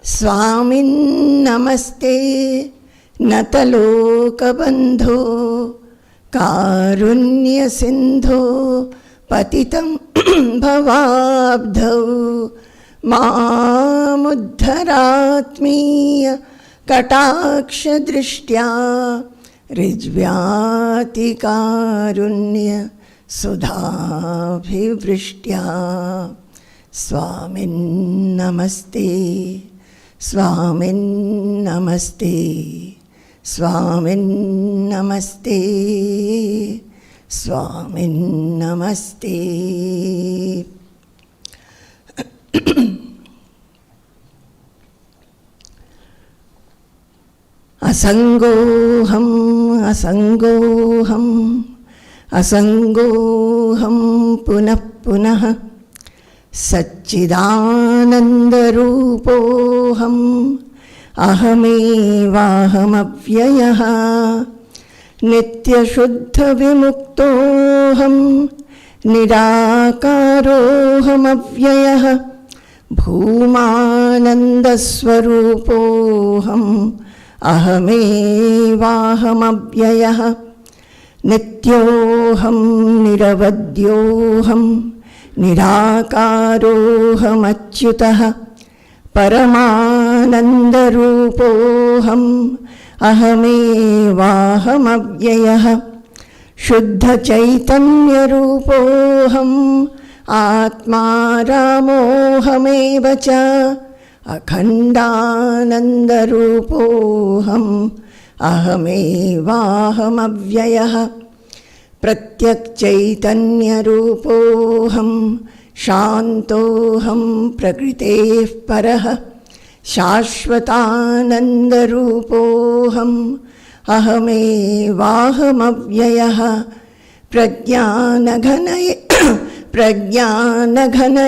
Swamin Namaste Natalokabandho Karunya Sindho Patitam Bhavabdho Mamuddharatmiya Kataksha Drishtya Rijvyati Karunya Sudhabhivrishtya Swamin Namaste Swamin Namaste Swamin Namaste Swamin Namaste. Asangoham Asangoham Asangoham Punah Punah Satchidanandarupoham Ahamevahamavyayaha Nityashuddha Vimuktoham Nirakarohamavyayaha Bhumanandaswarupoham Ahamevahamavyayaha Nityoham Niravadyoham Nirakarohamachyutaha Paramanandarupoham Ahamevahamavyayaha Shuddha Chaitanya Rupoham Atma Ramohamevacha Akhandanandarupoham Ahamevahamavyayaha Pratyak Chaitanya Rupoham Shantoham Prakritev Paraha Shashvatananda Rupoham Ahamevahamavyayaha Prajnanaghana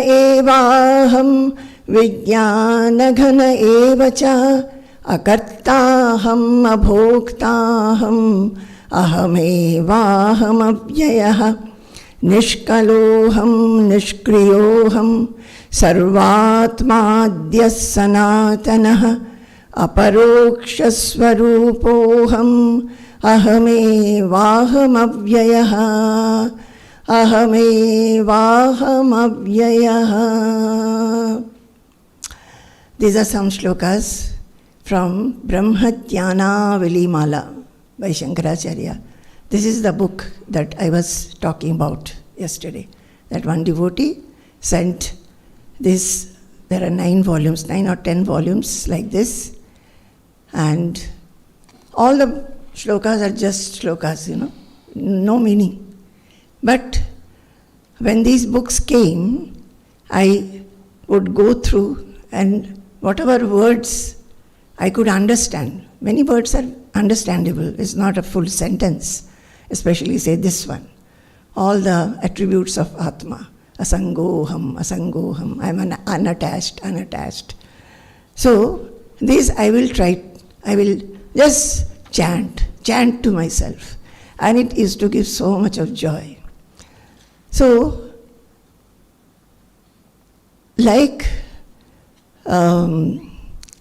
evaham Vijnanaghana evacha Akartaham abhoktaham Ahamevahamavyayaha Nishkaloham Nishkriyoham Sarvatmadya Sanatanaha Aparokshaswarupoham Ahamevahamavyayaha Ahamevahamavyayaha. These are some shlokas from Brahmadhyana Vilimala by Shankaracharya. This is the book that I was talking about yesterday. That one devotee sent this. There are 9 volumes, 9 or 10 volumes like this. And all the shlokas are just shlokas, no meaning. But when these books came, I would go through and whatever words I could understand. Many words are understandable. It's not a full sentence. Especially say this one, all the attributes of Atma, Asangoham, Asangoham, I am unattached. So, these I will just chant to myself, and it is to give so much of joy. So, like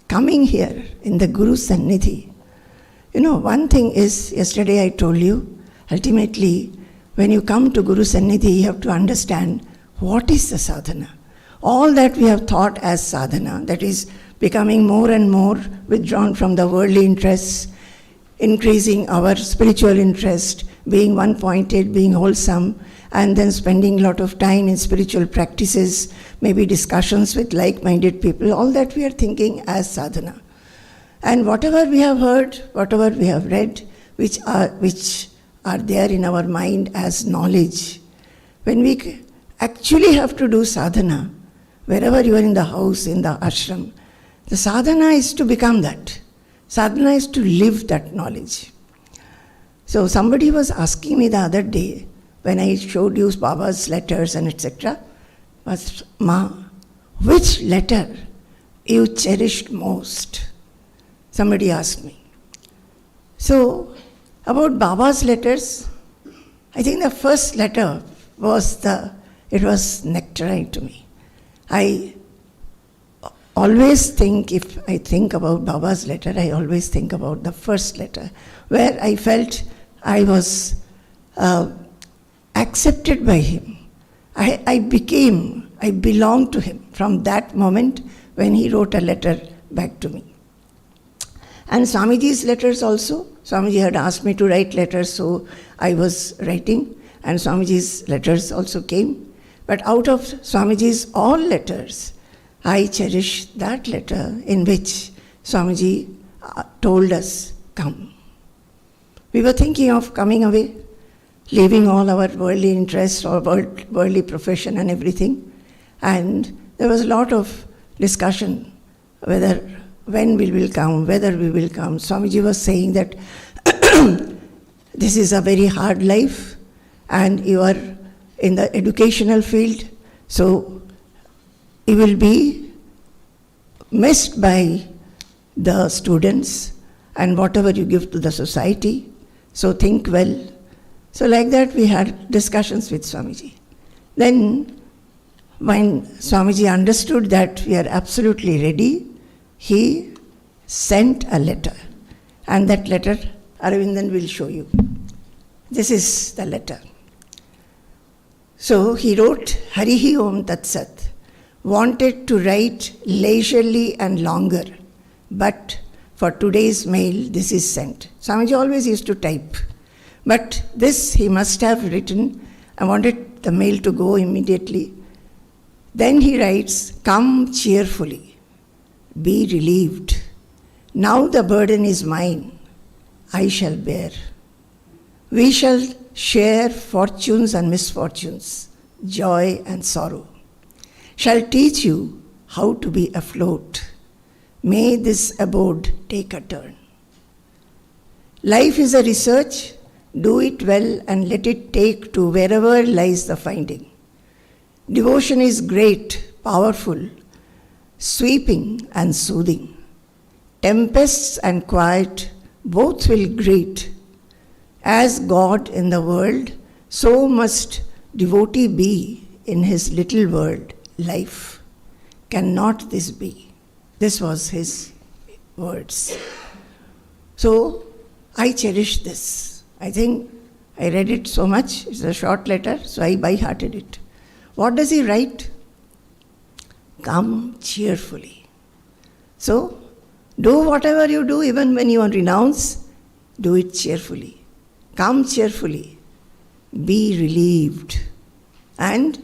coming here in the Guru Sannidhi, one thing is, yesterday I told you, ultimately, when you come to Guru Sannidhi, you have to understand what is the sadhana. All that we have thought as sadhana, that is becoming more and more withdrawn from the worldly interests, increasing our spiritual interest, being one-pointed, being wholesome, and then spending a lot of time in spiritual practices, maybe discussions with like-minded people, all that we are thinking as sadhana. And whatever we have heard, whatever we have read, which are there in our mind as knowledge. When we actually have to do sadhana, wherever you are in the house, in the ashram, the sadhana is to become that. Sadhana is to live that knowledge. So somebody was asking me the other day, when I showed you Baba's letters and etc., was, Ma, which letter you cherished most? Somebody asked me. So, about Baba's letters, I think the first letter was it was nectarine to me. I always think, if I think about Baba's letter, I always think about the first letter, where I felt I was accepted by him. I belonged to him from that moment when he wrote a letter back to me. And Swamiji's letters also, Swamiji had asked me to write letters, so I was writing, and Swamiji's letters also came. But out of Swamiji's all letters, I cherish that letter in which Swamiji told us, come. We were thinking of coming away, leaving all our worldly interests or worldly profession and everything. And there was a lot of discussion when we will come, whether we will come. Swamiji was saying that this is a very hard life and you are in the educational field, so you will be missed by the students and whatever you give to the society. So think well. So like that we had discussions with Swamiji. Then when Swamiji understood that we are absolutely ready, he sent a letter. And that letter, Aravindan will show you. This is the letter. So he wrote, Harihi Om Tat Sat, wanted to write leisurely and longer, but for today's mail, this is sent. Swamiji always used to type. But this he must have written. I wanted the mail to go immediately. Then he writes, come cheerfully, be relieved. Now the burden is mine, I shall bear. We shall share fortunes and misfortunes, joy and sorrow. Shall teach you how to be afloat. May this abode take a turn. Life is a research, do it well and let it take to wherever lies the finding. Devotion is great, powerful, sweeping and soothing. Tempests and quiet both will greet. As God in the world, so must devotee be in his little world, life. Cannot this be? This was his words. So I cherish this. I think I read it so much. It's a short letter, so I by-hearted it. What does he write? Come cheerfully. So, do whatever you do, even when you renounce, do it cheerfully. Come cheerfully. Be relieved. And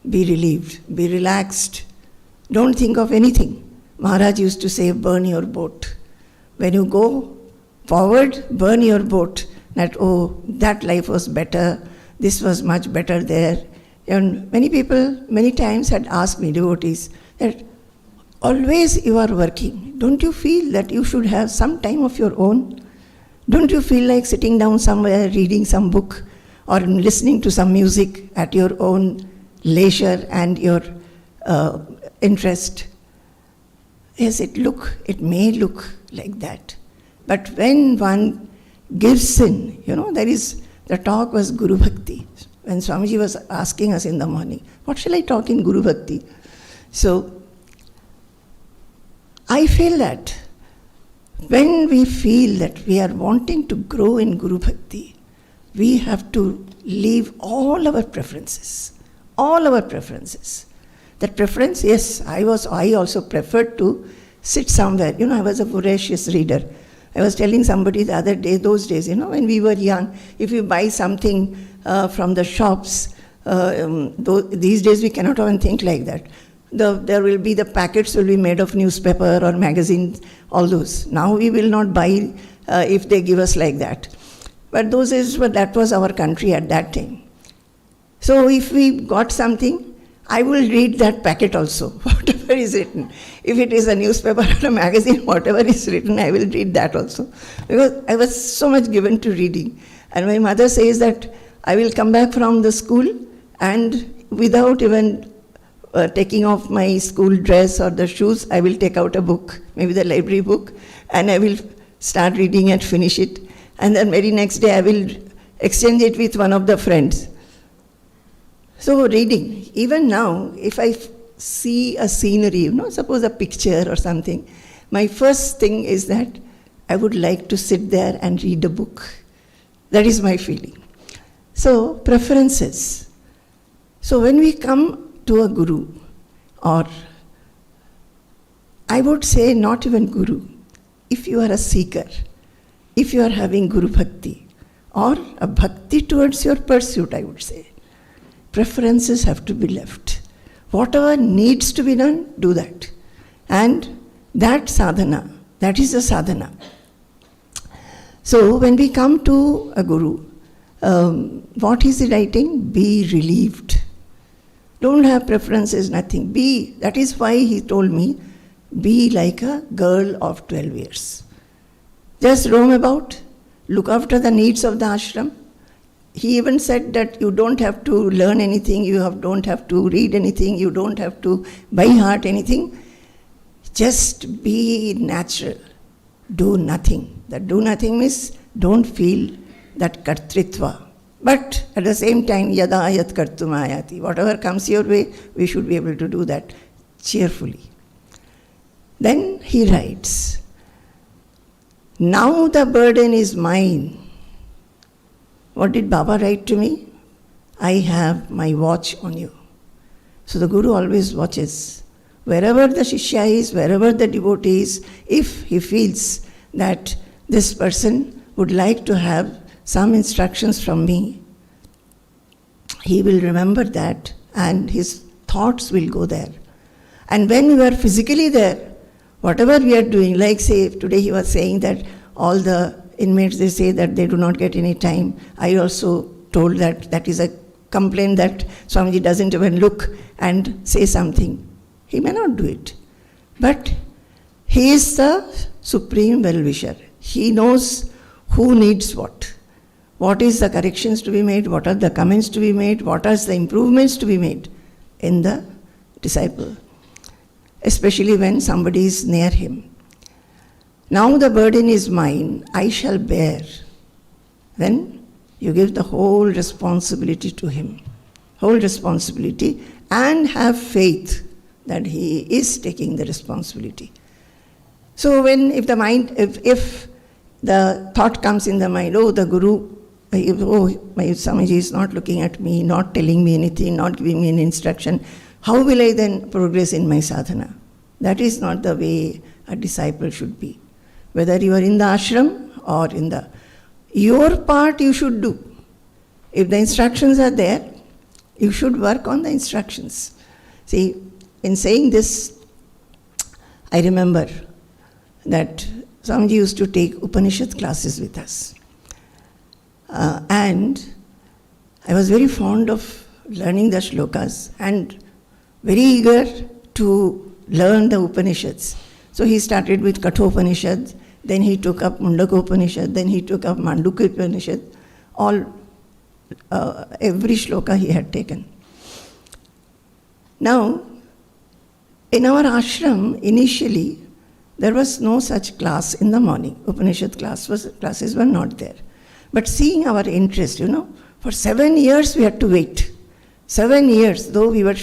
be relieved. Be relaxed. Don't think of anything. Maharaj used to say, burn your boat. When you go forward, burn your boat. That, oh, that life was better. This was much better there. And many people, many times had asked me, devotees, that always you are working. Don't you feel that you should have some time of your own? Don't you feel like sitting down somewhere, reading some book or listening to some music at your own leisure and your interest? Yes, it may look like that. But when one gives in, the talk was Guru Bhakti. When Swamiji was asking us in the morning, what shall I talk in Guru Bhakti? So, I feel that when we feel that we are wanting to grow in Guru Bhakti, we have to leave all our preferences. All our preferences. That preference, yes, I also preferred to sit somewhere. I was a voracious reader. I was telling somebody the other day, those days, when we were young, if you buy something from the shops, these days we cannot even think like that. There will be, the packets will be made of newspaper or magazines, all those. Now we will not buy if they give us like that. But those days, that was our country at that time. So if we got something, I will read that packet also, whatever is written. If it is a newspaper or a magazine, whatever is written, I will read that also. Because I was so much given to reading. And my mother says that I will come back from the school and without even taking off my school dress or the shoes, I will take out a book, maybe the library book, and I will start reading and finish it. And then very next day I will exchange it with one of the friends. So reading, even now, if I see a scenery, suppose a picture or something, my first thing is that I would like to sit there and read a book. That is my feeling. So, preferences. So, when we come to a guru, or I would say not even guru, if you are a seeker, if you are having guru bhakti, or a bhakti towards your pursuit, I would say, preferences have to be left. Whatever needs to be done, do that. And that sadhana, that is the sadhana. So when we come to a guru, what is he writing? Be relieved. Don't have preferences, nothing. Be, that is why he told me, be like a girl of 12 years. Just roam about, look after the needs of the ashram. He even said that you don't have to learn anything, don't have to read anything, you don't have to by heart anything. Just be natural. Do nothing. That do nothing means don't feel that kartritva. But at the same time, yada ayat kartum ayati. Whatever comes your way, we should be able to do that cheerfully. Then he writes, now the burden is mine. What did Baba write to me? I have my watch on you. So the Guru always watches. Wherever the Shishya is, wherever the devotee is, if he feels that this person would like to have some instructions from me, he will remember that and his thoughts will go there. And when we are physically there, whatever we are doing, like say today he was saying that all the inmates, they say that they do not get any time. I also told that is a complaint that Swamiji doesn't even look and say something. He may not do it. But he is the supreme well-wisher. He knows who needs what. What is the corrections to be made, what are the comments to be made, what are the improvements to be made in the disciple, especially when somebody is near him. Now the burden is mine, I shall bear. Then you give the whole responsibility to him, whole responsibility, and have faith that he is taking the responsibility. So if the thought comes in the mind, oh, the Guru, my Swamiji is not looking at me, not telling me anything, not giving me an instruction, how will I then progress in my sadhana? That is not the way a disciple should be. Whether you are in the ashram or in your part you should do. If the instructions are there, you should work on the instructions. See, in saying this, I remember that Swamiji used to take Upanishad classes with us. And I was very fond of learning the shlokas and very eager to learn the Upanishads. So he started with Kathopanishad, then he took up Mundakopanishad, then he took up Mandukya Upanishad, every shloka he had taken. Now, in our ashram, initially, there was no such class in the morning. Upanishad classes were not there. But seeing our interest, for 7 years we had to wait. 7 years, though we were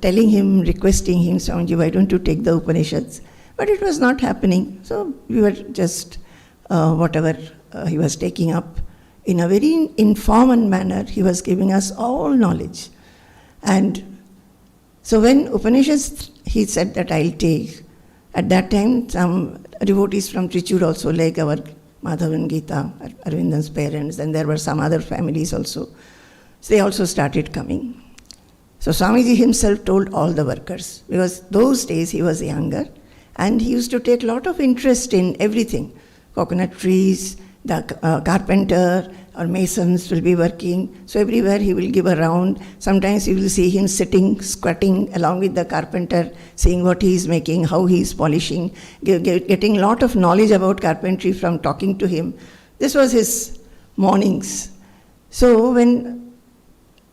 telling him, requesting him, Swamiji, why don't you take the Upanishads? But it was not happening. So we were just, whatever he was taking up, in a very informal manner, he was giving us all knowledge. And so when Upanishads, he said that I'll take, at that time, some devotees from Thrissur also, like our Madhav and Gita, Arvindan's parents, and there were some other families also. So they also started coming. So Swamiji himself told all the workers, because those days he was younger, and he used to take a lot of interest in everything. Coconut trees, the carpenter or masons will be working. So everywhere he will give a round. Sometimes you will see him sitting, squatting along with the carpenter, seeing what he is making, how he is polishing, getting a lot of knowledge about carpentry from talking to him. This was his mornings. So when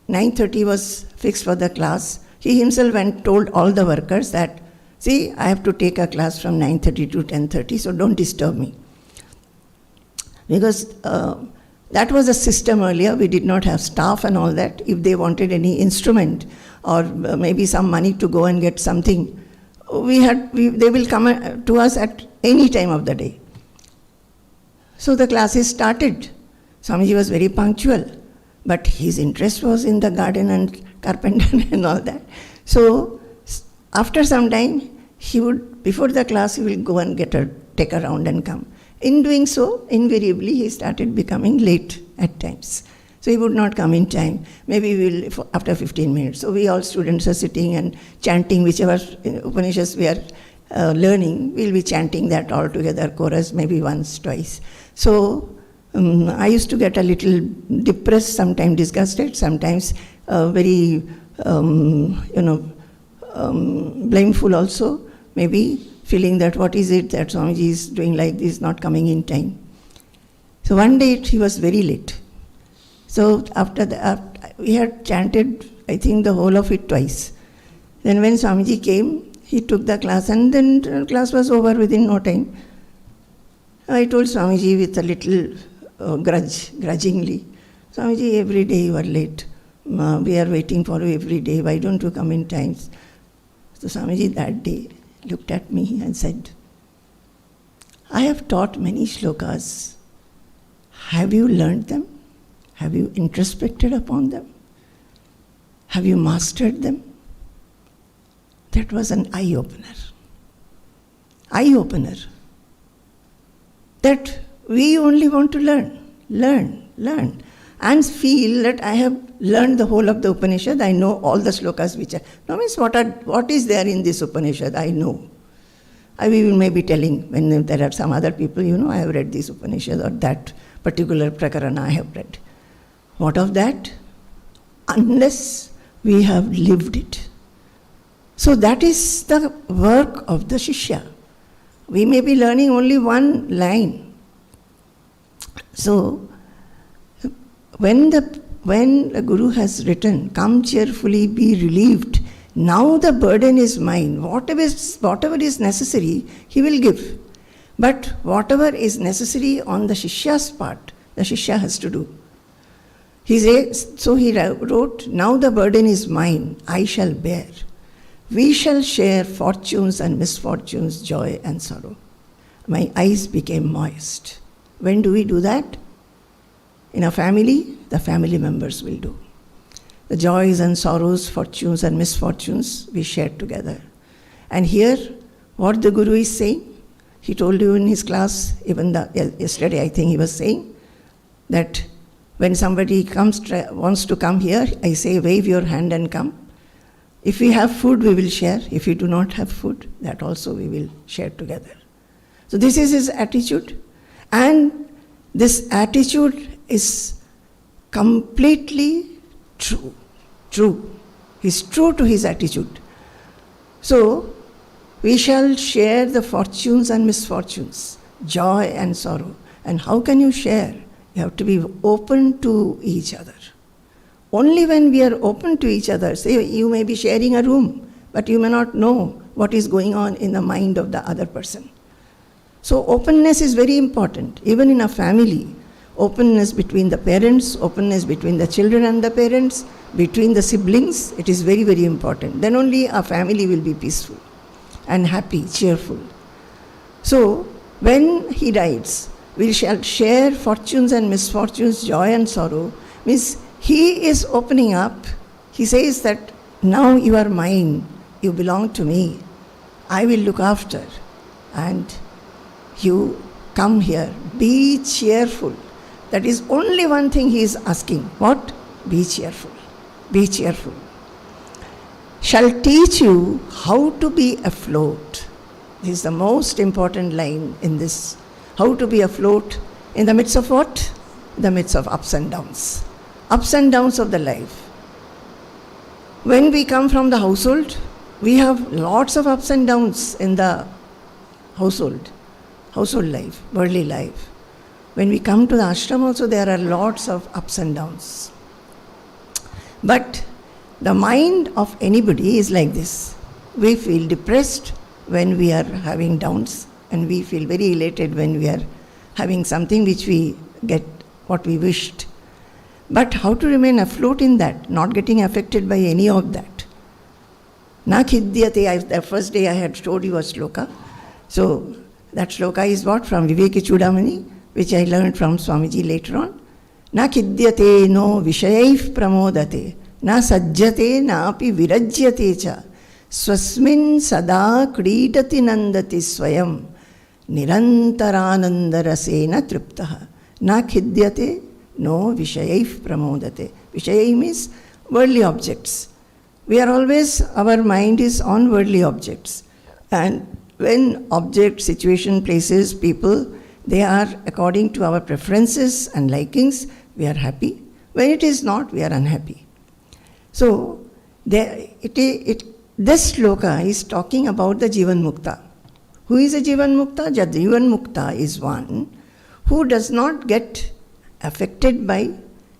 9:30 was fixed for the class, he himself went and told all the workers that, see, I have to take a class from 9:30 to 10:30, so don't disturb me. Because That was a system earlier. We did not have staff and all that. If they wanted any instrument or maybe some money to go and get something, they will come to us at any time of the day. So the classes started. Swamiji was very punctual, but his interest was in the garden and carpentry and all that. So after some time, he would, before the class, he will go and take a round and come. In doing so, invariably, he started becoming late at times. So he would not come in time. Maybe after 15 minutes. So we all students are sitting and chanting whichever Upanishads we are learning. We'll be chanting that all together, chorus, maybe once, twice. So I used to get a little depressed, sometimes disgusted, sometimes very, blameful also, maybe feeling that what is it that Swamiji is doing like this, not coming in time. So one day he was very late. So we had chanted, I think, the whole of it twice. Then when Swamiji came, he took the class and then the class was over within no time. I told Swamiji with a little grudgingly, Swamiji, every day you are late. We are waiting for you every day. Why don't you come in time? So Swamiji that day looked at me and said, I have taught many shlokas. Have you learned them? Have you introspected upon them? Have you mastered them? That was an eye-opener. Eye-opener. That we only want to learn, and feel that I have learned the whole of the Upanishad. I know all the shlokas which are. No, means what is there in this Upanishad? I know. I will maybe telling when there are some other people, I have read this Upanishad or that particular prakarana I have read. What of that? Unless we have lived it. So that is the work of the Shishya. We may be learning only one line. So when the Guru has written, come cheerfully, be relieved, now the burden is mine. Whatever is necessary, he will give. But whatever is necessary on the Shishya's part, the Shishya has to do. So he wrote, now the burden is mine, I shall bear. We shall share fortunes and misfortunes, joy and sorrow. My eyes became moist. When do we do that? In a family, the family members will do. The joys and sorrows, fortunes and misfortunes, we share together. And here, what the Guru is saying, he told you in his class, even yesterday I think he was saying, that when somebody wants to come here, I say, wave your hand and come. If we have food, we will share. If we do not have food, that also we will share together. So this is his attitude. And this attitude is completely true. He's true to his attitude. So we shall share the fortunes and misfortunes, joy and sorrow. And how can you share? You have to be open to each other. Only when we are open to each other, say you may be sharing a room, but you may not know what is going on in the mind of the other person. So openness is very important, even in a family. Openness between the parents, openness between the children and the parents, between the siblings, it is very, very important. Then only a family will be peaceful and happy, cheerful. So when he writes, we shall share fortunes and misfortunes, joy and sorrow, means he is opening up. He says that now you are mine, you belong to me, I will look after, and you come here, be cheerful. That is only one thing he is asking. What? Be cheerful. Be cheerful. Shall teach you how to be afloat. This is the most important line in this. How to be afloat in the midst of what? In the midst of ups and downs. Ups and downs of the life. When we come from the household, we have lots of ups and downs in the household life, worldly life. When we come to the ashram also, there are lots of ups and downs. But the mind of anybody is like this. We feel depressed when we are having downs, and we feel very elated when we are having something which we get what we wished. But how to remain afloat in that, not getting affected by any of that? Na khidyate, the first day I had showed you a shloka. So that shloka is what? From Viveki Chudamani, which I learned from Swamiji later on. Na khidyate no vishayaif pramodate, na sajjate na api virajyate cha, swasmin sada kridati nandati swayam, nirantarananda rasena triptaha. Na khidyate no vishayaif pramodate. Vishayai means worldly objects. We are always, our mind is on worldly objects. And when object, situation, places, people, they are according to our preferences and likings, we are happy. When it is not, we are unhappy. So, this shloka is talking about the Jivan Mukta. Who is a Jivan Mukta? Jivan Mukta is one who does not get affected by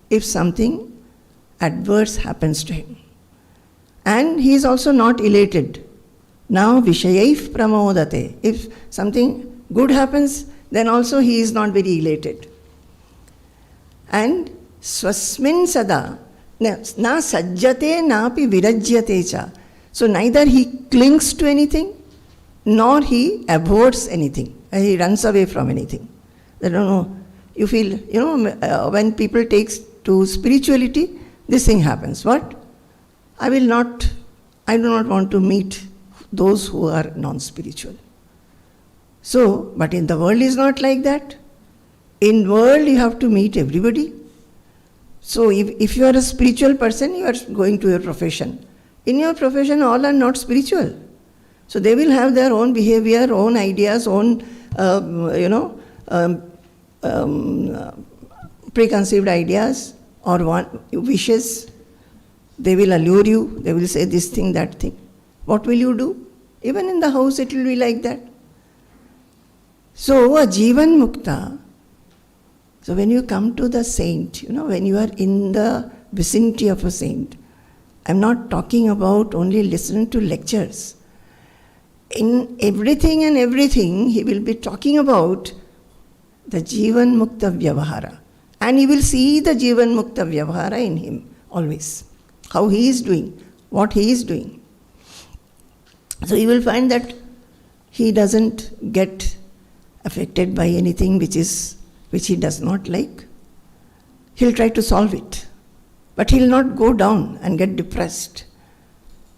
if something adverse happens to him. And he is also not elated. Now, Vishayaif Pramodate. If something good happens, then also he is not very elated. And Swasmin Sada, na sajjate napi virajyate cha. So neither he clings to anything, nor he abhors anything. He runs away from anything. I don't know, you feel, when people take to spirituality, this thing happens. What? I do not want to meet those who are non-spiritual. So, but in the world is not like that. In world you have to meet everybody. So if you are a spiritual person, you are going to your profession. In your profession, all are not spiritual. So they will have their own behavior, own ideas, own, preconceived ideas or wishes. They will allure you. They will say this thing, that thing. What will you do? Even in the house, it will be like that. So a Jivan Mukta. So when you come to the saint, when you are in the vicinity of a saint, I'm not talking about only listening to lectures. In everything and everything, he will be talking about the Jivan Mukta Vyavahara. And you will see the Jivan Mukta Vyavahara in him always. How he is doing, what he is doing. So you will find that he doesn't get affected by anything which he does not like. He'll try to solve it. But he'll not go down and get depressed.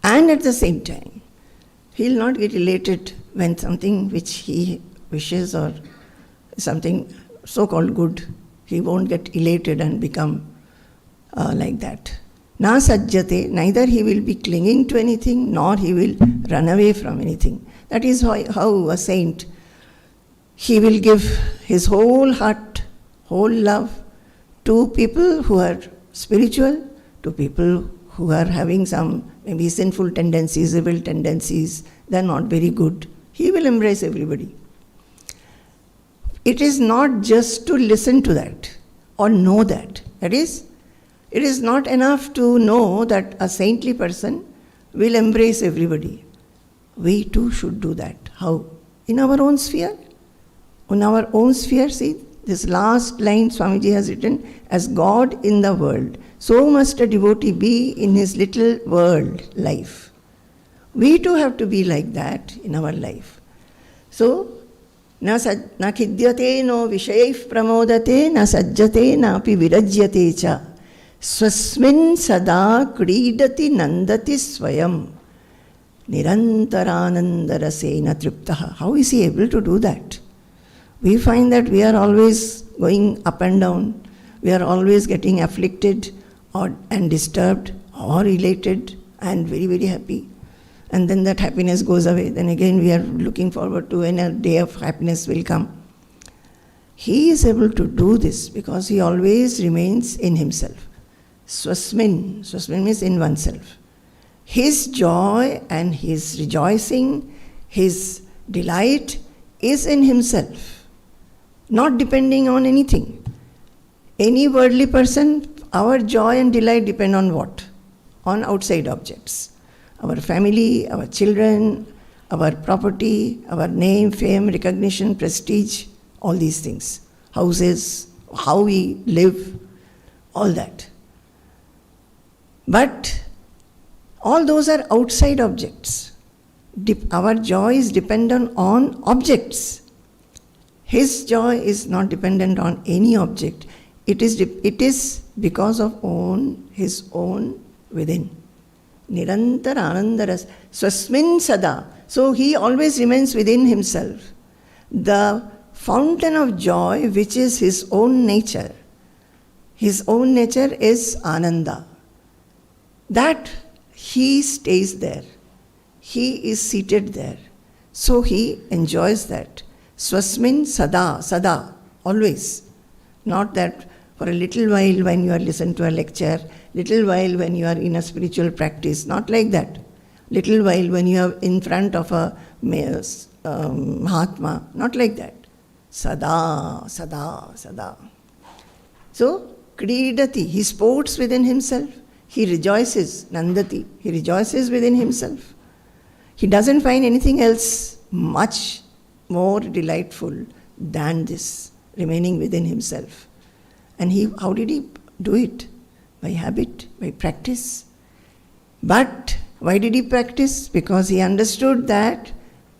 And at the same time, he'll not get elated when something which he wishes or something so-called good, he won't get elated and become like that. Na sajjate, neither he will be clinging to anything, nor he will run away from anything. That is how a saint, he will give his whole heart, whole love to people who are spiritual, to people who are having some maybe sinful tendencies, evil tendencies, they are not very good. He will embrace everybody. It is not just to listen to that or know that. That is, it is not enough to know that a saintly person will embrace everybody. We too should do that. How? In our own sphere. In our own sphere, see, this last line Swamiji has written, as God in the world, so must a devotee be in his little world life. We too have to be like that in our life. So, na khidyate no vishayaif pramodate, na sajjate na api virajyate cha. Swasmin sada kridati nandati swayam, nirantarananda rasena triptaha. How is he able to do that? We find that we are always going up and down. We are always getting afflicted and disturbed or elated and very, very happy. And then that happiness goes away. Then again we are looking forward to when a day of happiness will come. He is able to do this because he always remains in himself. Swasmin means in oneself. His joy and his rejoicing, his delight is in himself, not depending on anything. Any worldly person, our joy and delight depend on what? On outside objects. Our family, our children, our property, our name, fame, recognition, prestige, all these things. Houses, how we live, all that. But all those are outside objects. Our joy is dependent on objects. His joy is not dependent on any object. It is because of his own within. Nirantara anandaras swasmin sada. So he always remains within himself. The fountain of joy, which is his own nature. His own nature is ananda. That he stays there. He is seated there. So he enjoys that. Swasmin sada, always. Not that for a little while when you are listening to a lecture, little while when you are in a spiritual practice, not like that. Little while when you are in front of a Mahatma, not like that. Sada. So, kridati, he sports within himself. He rejoices, nandati, he rejoices within himself. He doesn't find anything else much more delightful than this, remaining within himself. And how did he do it? By habit, by practice. But why did he practice? Because he understood that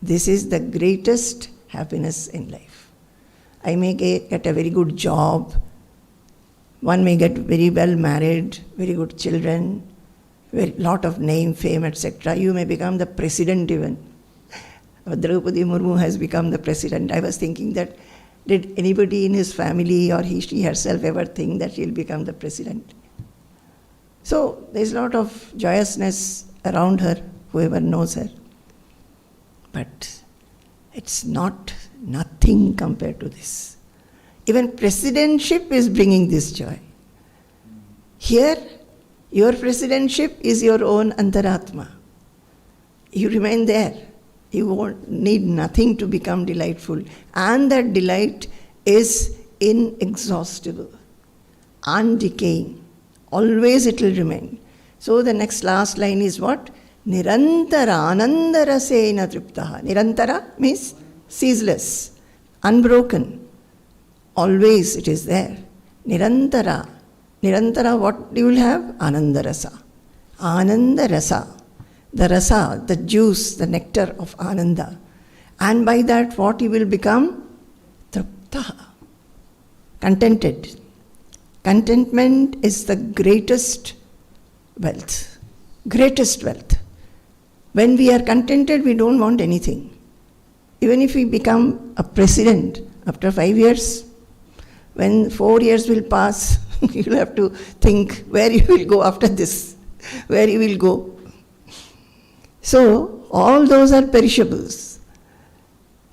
this is the greatest happiness in life. I may get a very good job. One may get very well married, very good children, very lot of name, fame, etc. You may become the president even. Draupadi Murmu has become the president. I was thinking that, did anybody in his family or she herself ever think that she'll become the president? So there's a lot of joyousness around her, whoever knows her. But it's nothing compared to this. Even presidentship is bringing this joy. Here, your presidentship is your own antaratma. You remain there. You won't need nothing to become delightful. And that delight is inexhaustible, undecaying. Always it will remain. So the last line is what? Nirantara anandarasena triptaha. Nirantara means ceaseless, unbroken. Always it is there. Nirantara. Nirantara, what you will have? Anandarasa. Anandarasa. The rasa, the juice, the nectar of ananda. And by that, what you will become? Triptaha. Contented. Contentment is the greatest wealth. Greatest wealth. When we are contented, we don't want anything. Even if we become a president after 5 years, when 4 years will pass, you will have to think where you will go after this, where you will go. So, all those are perishables.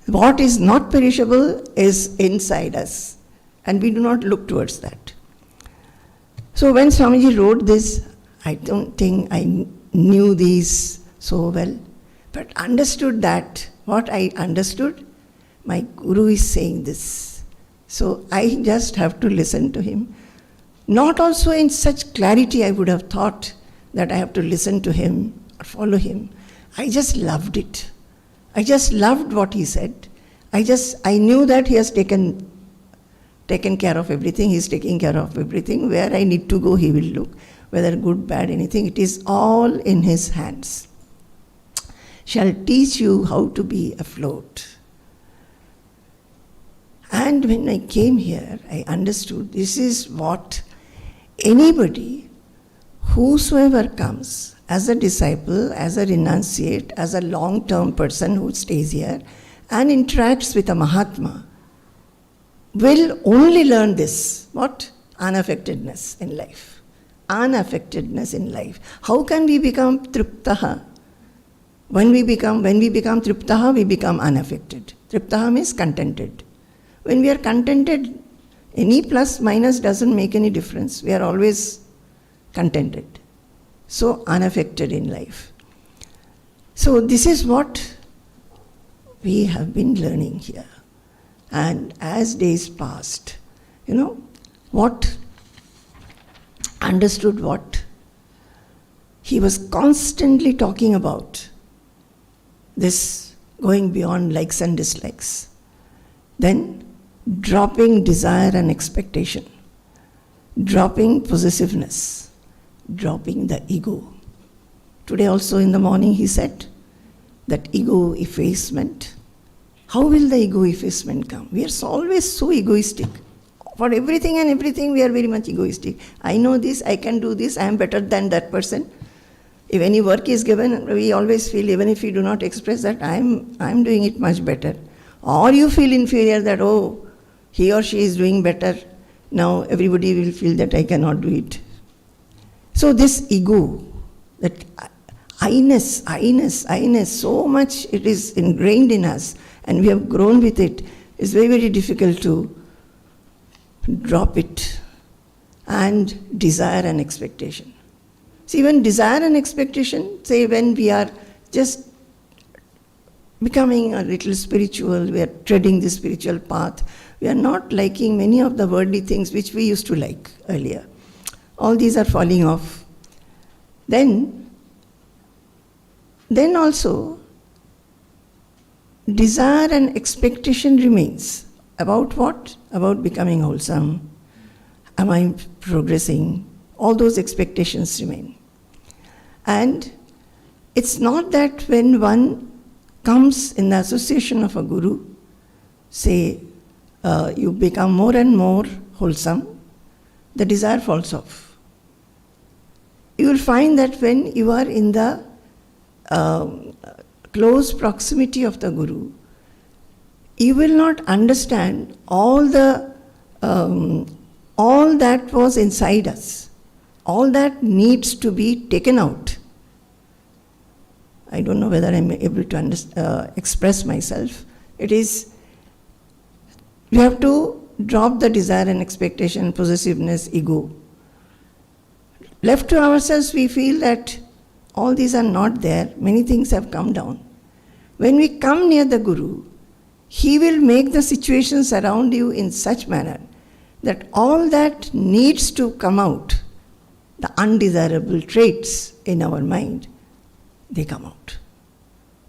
What is not perishable is inside us, and we do not look towards that. So, when Swamiji wrote this, I don't think I knew these so well, but understood that. What I understood, my Guru is saying this. So, I just have to listen to him. Not also in such clarity I would have thought that I have to listen to him or follow him. I just loved it. I just loved what he said. I knew that he has taken care of everything. He is taking care of everything. Where I need to go, he will look. Whether good, bad, anything, it is all in his hands. Shall teach you how to be afloat. And when I came here, I understood this is what anybody, whosoever comes, as a disciple, as a renunciate, as a long-term person who stays here and interacts with a Mahatma, will only learn this. What? Unaffectedness in life. Unaffectedness in life. How can we become triptaha? When we become triptaha, we become unaffected. Triptaha means contented. When we are contented, any plus minus doesn't make any difference. We are always contented. So unaffected in life. So this is what we have been learning here. And as days passed, understood what? He was constantly talking about this going beyond likes and dislikes. Then dropping desire and expectation, dropping possessiveness, dropping the ego. Today also in the morning he said that ego effacement. How will the ego effacement come? We are always so egoistic. For everything and everything we are very much egoistic. I know this, I can do this, I am better than that person. If any work is given, we always feel, even if we do not express that, I am doing it much better. Or you feel inferior that, oh, he or she is doing better. Now everybody will feel that I cannot do it. So this ego, that I-ness, so much it is ingrained in us and we have grown with it. It's very, very difficult to drop it. And desire and expectation. See, when desire and expectation, say when we are just becoming a little spiritual, we are treading the spiritual path, we are not liking many of the worldly things which we used to like earlier. All these are falling off. Then also, desire and expectation remains. About what? About becoming wholesome. Am I progressing? All those expectations remain. And it's not that when one comes in the association of a guru, say you become more and more wholesome, the desire falls off. You will find that when you are in the close proximity of the guru, you will not understand all that was inside us. All that needs to be taken out. I don't know whether I'm able to express myself. It is, we have to drop the desire and expectation, possessiveness, ego. Left to ourselves, we feel that all these are not there. Many things have come down. When we come near the Guru, he will make the situations around you in such manner that all that needs to come out, the undesirable traits in our mind, they come out.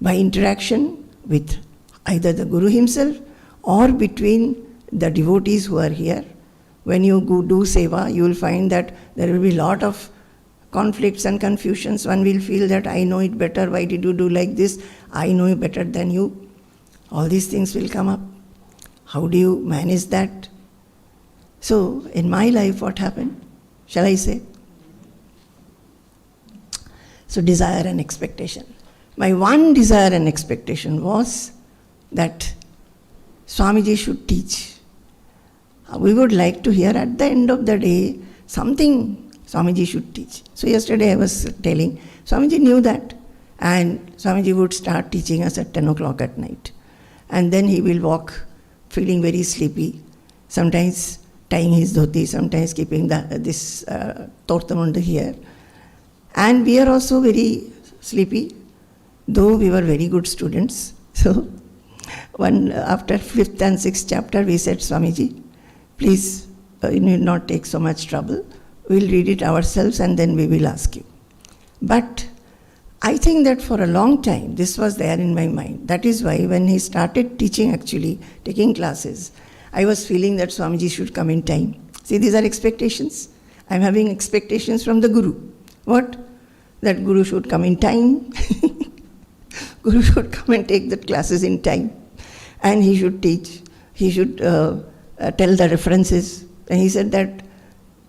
By interaction with either the Guru himself or between the devotees who are here. When you go do seva, you will find that there will be a lot of conflicts and confusions. One will feel that I know it better, why did you do like this? I know it better than you. All these things will come up. How do you manage that? So, in my life, what happened? Shall I say? So, desire and expectation. My one desire and expectation was that Swamiji should teach. We would like to hear at the end of the day something Swamiji should teach. So yesterday I was telling, Swamiji knew that, and Swamiji would start teaching us at 10 o'clock at night. And then he will walk feeling very sleepy, sometimes tying his dhoti, sometimes keeping this tortamunda here. And we are also very sleepy, though we were very good students. So after 5th and 6th chapter, we said, Swamiji, please, you need not take so much trouble. We'll read it ourselves and then we will ask you. But I think that for a long time, this was there in my mind. That is why when he started teaching, actually, taking classes, I was feeling that Swamiji should come in time. See, these are expectations. I'm having expectations from the Guru. What? That Guru should come in time. Guru should come and take the classes in time. And he should teach. He should tell the references. And he said that,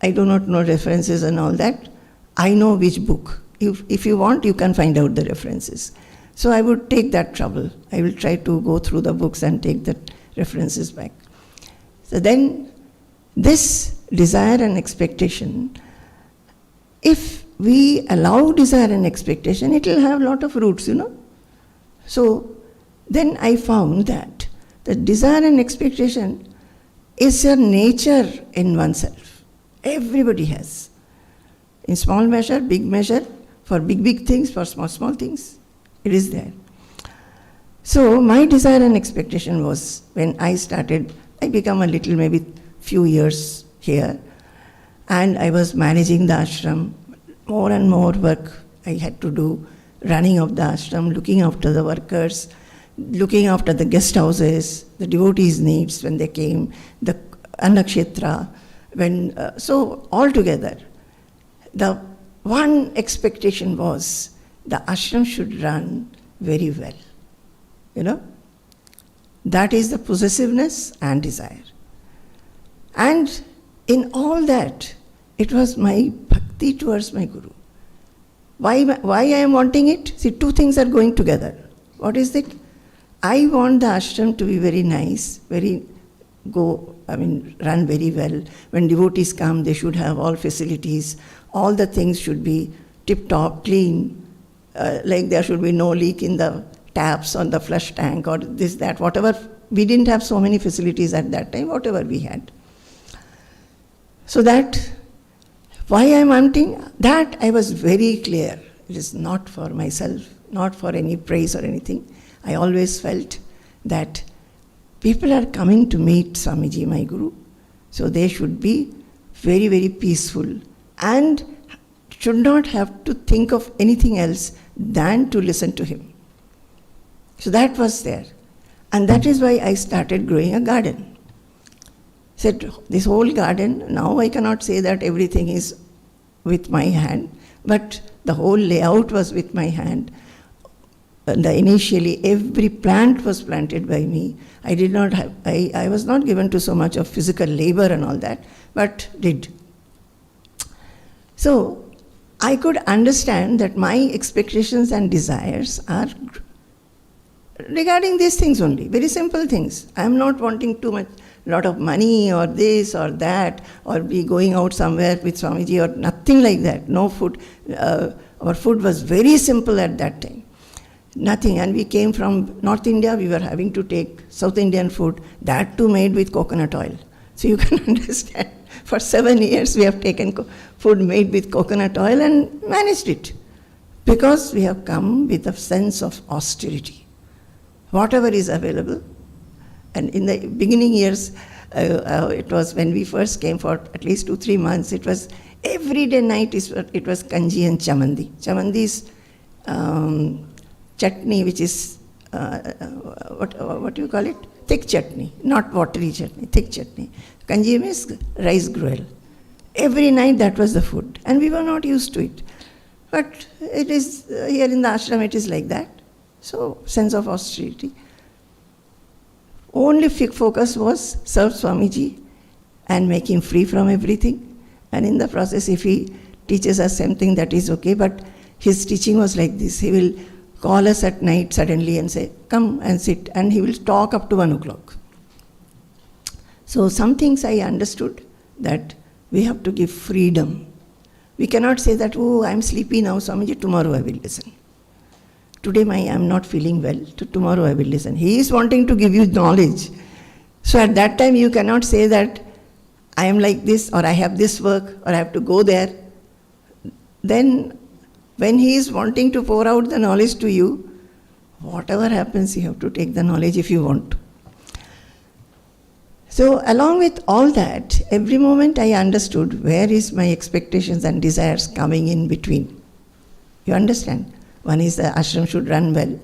I do not know references and all that. I know which book. If you want, you can find out the references. So I would take that trouble. I will try to go through the books and take the references back. So then, this desire and expectation, if we allow desire and expectation, it will have a lot of roots, So then I found that the desire and expectation is a nature in oneself. Everybody has. In small measure, big measure, for big things, for small things, it is there. So my desire and expectation was, when I started, I became a little, maybe few years here, and I was managing the ashram. More and more work I had to do, running of the ashram, looking after the workers, looking after the guest houses, the devotees' needs when they came, the Annakshetra, so altogether, the one expectation was the ashram should run very well. You know? That is the possessiveness and desire. And in all that, it was my bhakti towards my Guru. Why I am wanting it? See, two things are going together. What is it? I want the ashram to be very nice, run very well. When devotees come, they should have all facilities. All the things should be tip-top, clean. Like there should be no leak in the taps on the flush tank or this, that, whatever. We didn't have so many facilities at that time, whatever we had. So that, why I am wanting, that I was very clear. It is not for myself, not for any praise or anything. I always felt that people are coming to meet Swamiji, my Guru, so they should be very, very peaceful and should not have to think of anything else than to listen to him. So that was there. And that is why I started growing a garden. Said, this whole garden, now I cannot say that everything is with my hand, but the whole layout was with my hand. Initially, every plant was planted by me. I was not given to so much of physical labor and all that, but did. So, I could understand that my expectations and desires are regarding these things only, very simple things. I am not wanting too much, lot of money or this or that, or be going out somewhere with Swamiji or nothing like that. No food. Our food was very simple at that time. Nothing. And we came from North India, we were having to take South Indian food, that too made with coconut oil. So you can understand, for 7 years we have taken food made with coconut oil and managed it. Because we have come with a sense of austerity. Whatever is available. And in the beginning years, it was when we first came for at least 2-3 months, it was every day night, it was kanji and chamandi. Chamandi is chutney, which is, what do you call it? Thick chutney, not watery chutney, thick chutney. Kanji means rice gruel. Every night that was the food. And we were not used to it. But it is, here in the ashram it is like that. So, sense of austerity. Only focus was serve Swamiji and make him free from everything. And in the process, if he teaches us something, that is okay. But his teaching was like this. He will call us at night suddenly and say, come and sit. And he will talk up to 1 o'clock. So some things I understood, that we have to give freedom. We cannot say that, oh, I am sleepy now, Swamiji, tomorrow I will listen. Today I am not feeling well, tomorrow I will listen. He is wanting to give you knowledge. So at that time you cannot say that I am like this, or I have this work, or I have to go there. Then when he is wanting to pour out the knowledge to you, whatever happens, you have to take the knowledge if you want. So along with all that, every moment I understood where is my expectations and desires coming in between. You understand? One is the ashram should run well,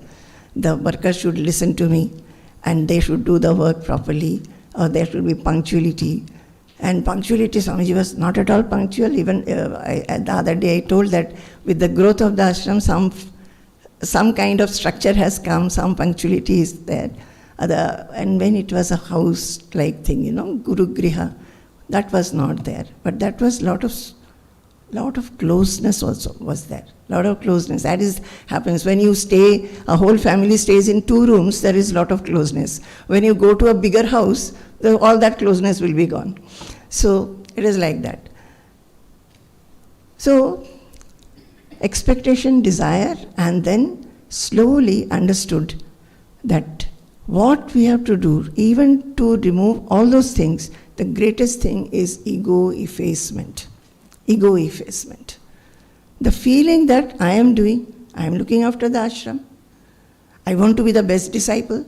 the workers should listen to me, and they should do the work properly, or there should be punctuality. And punctuality, Swamiji was not at all punctual. Even the other day I told that with the growth of the ashram, some kind of structure has come, some punctuality is there. And when it was a house-like thing, Guru Griha, that was not there. But that was lot of closeness also was there. Lot of closeness. That happens when you stay, a whole family stays in 2 rooms, there is lot of closeness. When you go to a bigger house, all that closeness will be gone. So it is like that. So expectation, desire, and then slowly understood that what we have to do, even to remove all those things, the greatest thing is ego effacement. Ego effacement. The feeling that I am looking after the ashram. I want to be the best disciple.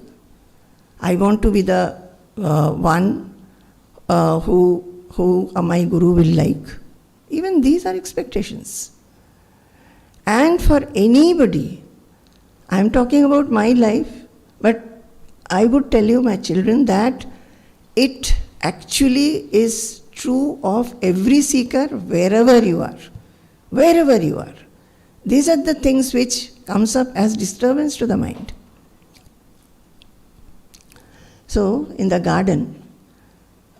I want to be the one who my Guru will like. Even these are expectations. And for anybody, I am talking about my life, But I would tell you, my children, that it actually is true of every seeker wherever you are. Wherever you are. These are the things which comes up as disturbance to the mind. So, in the garden,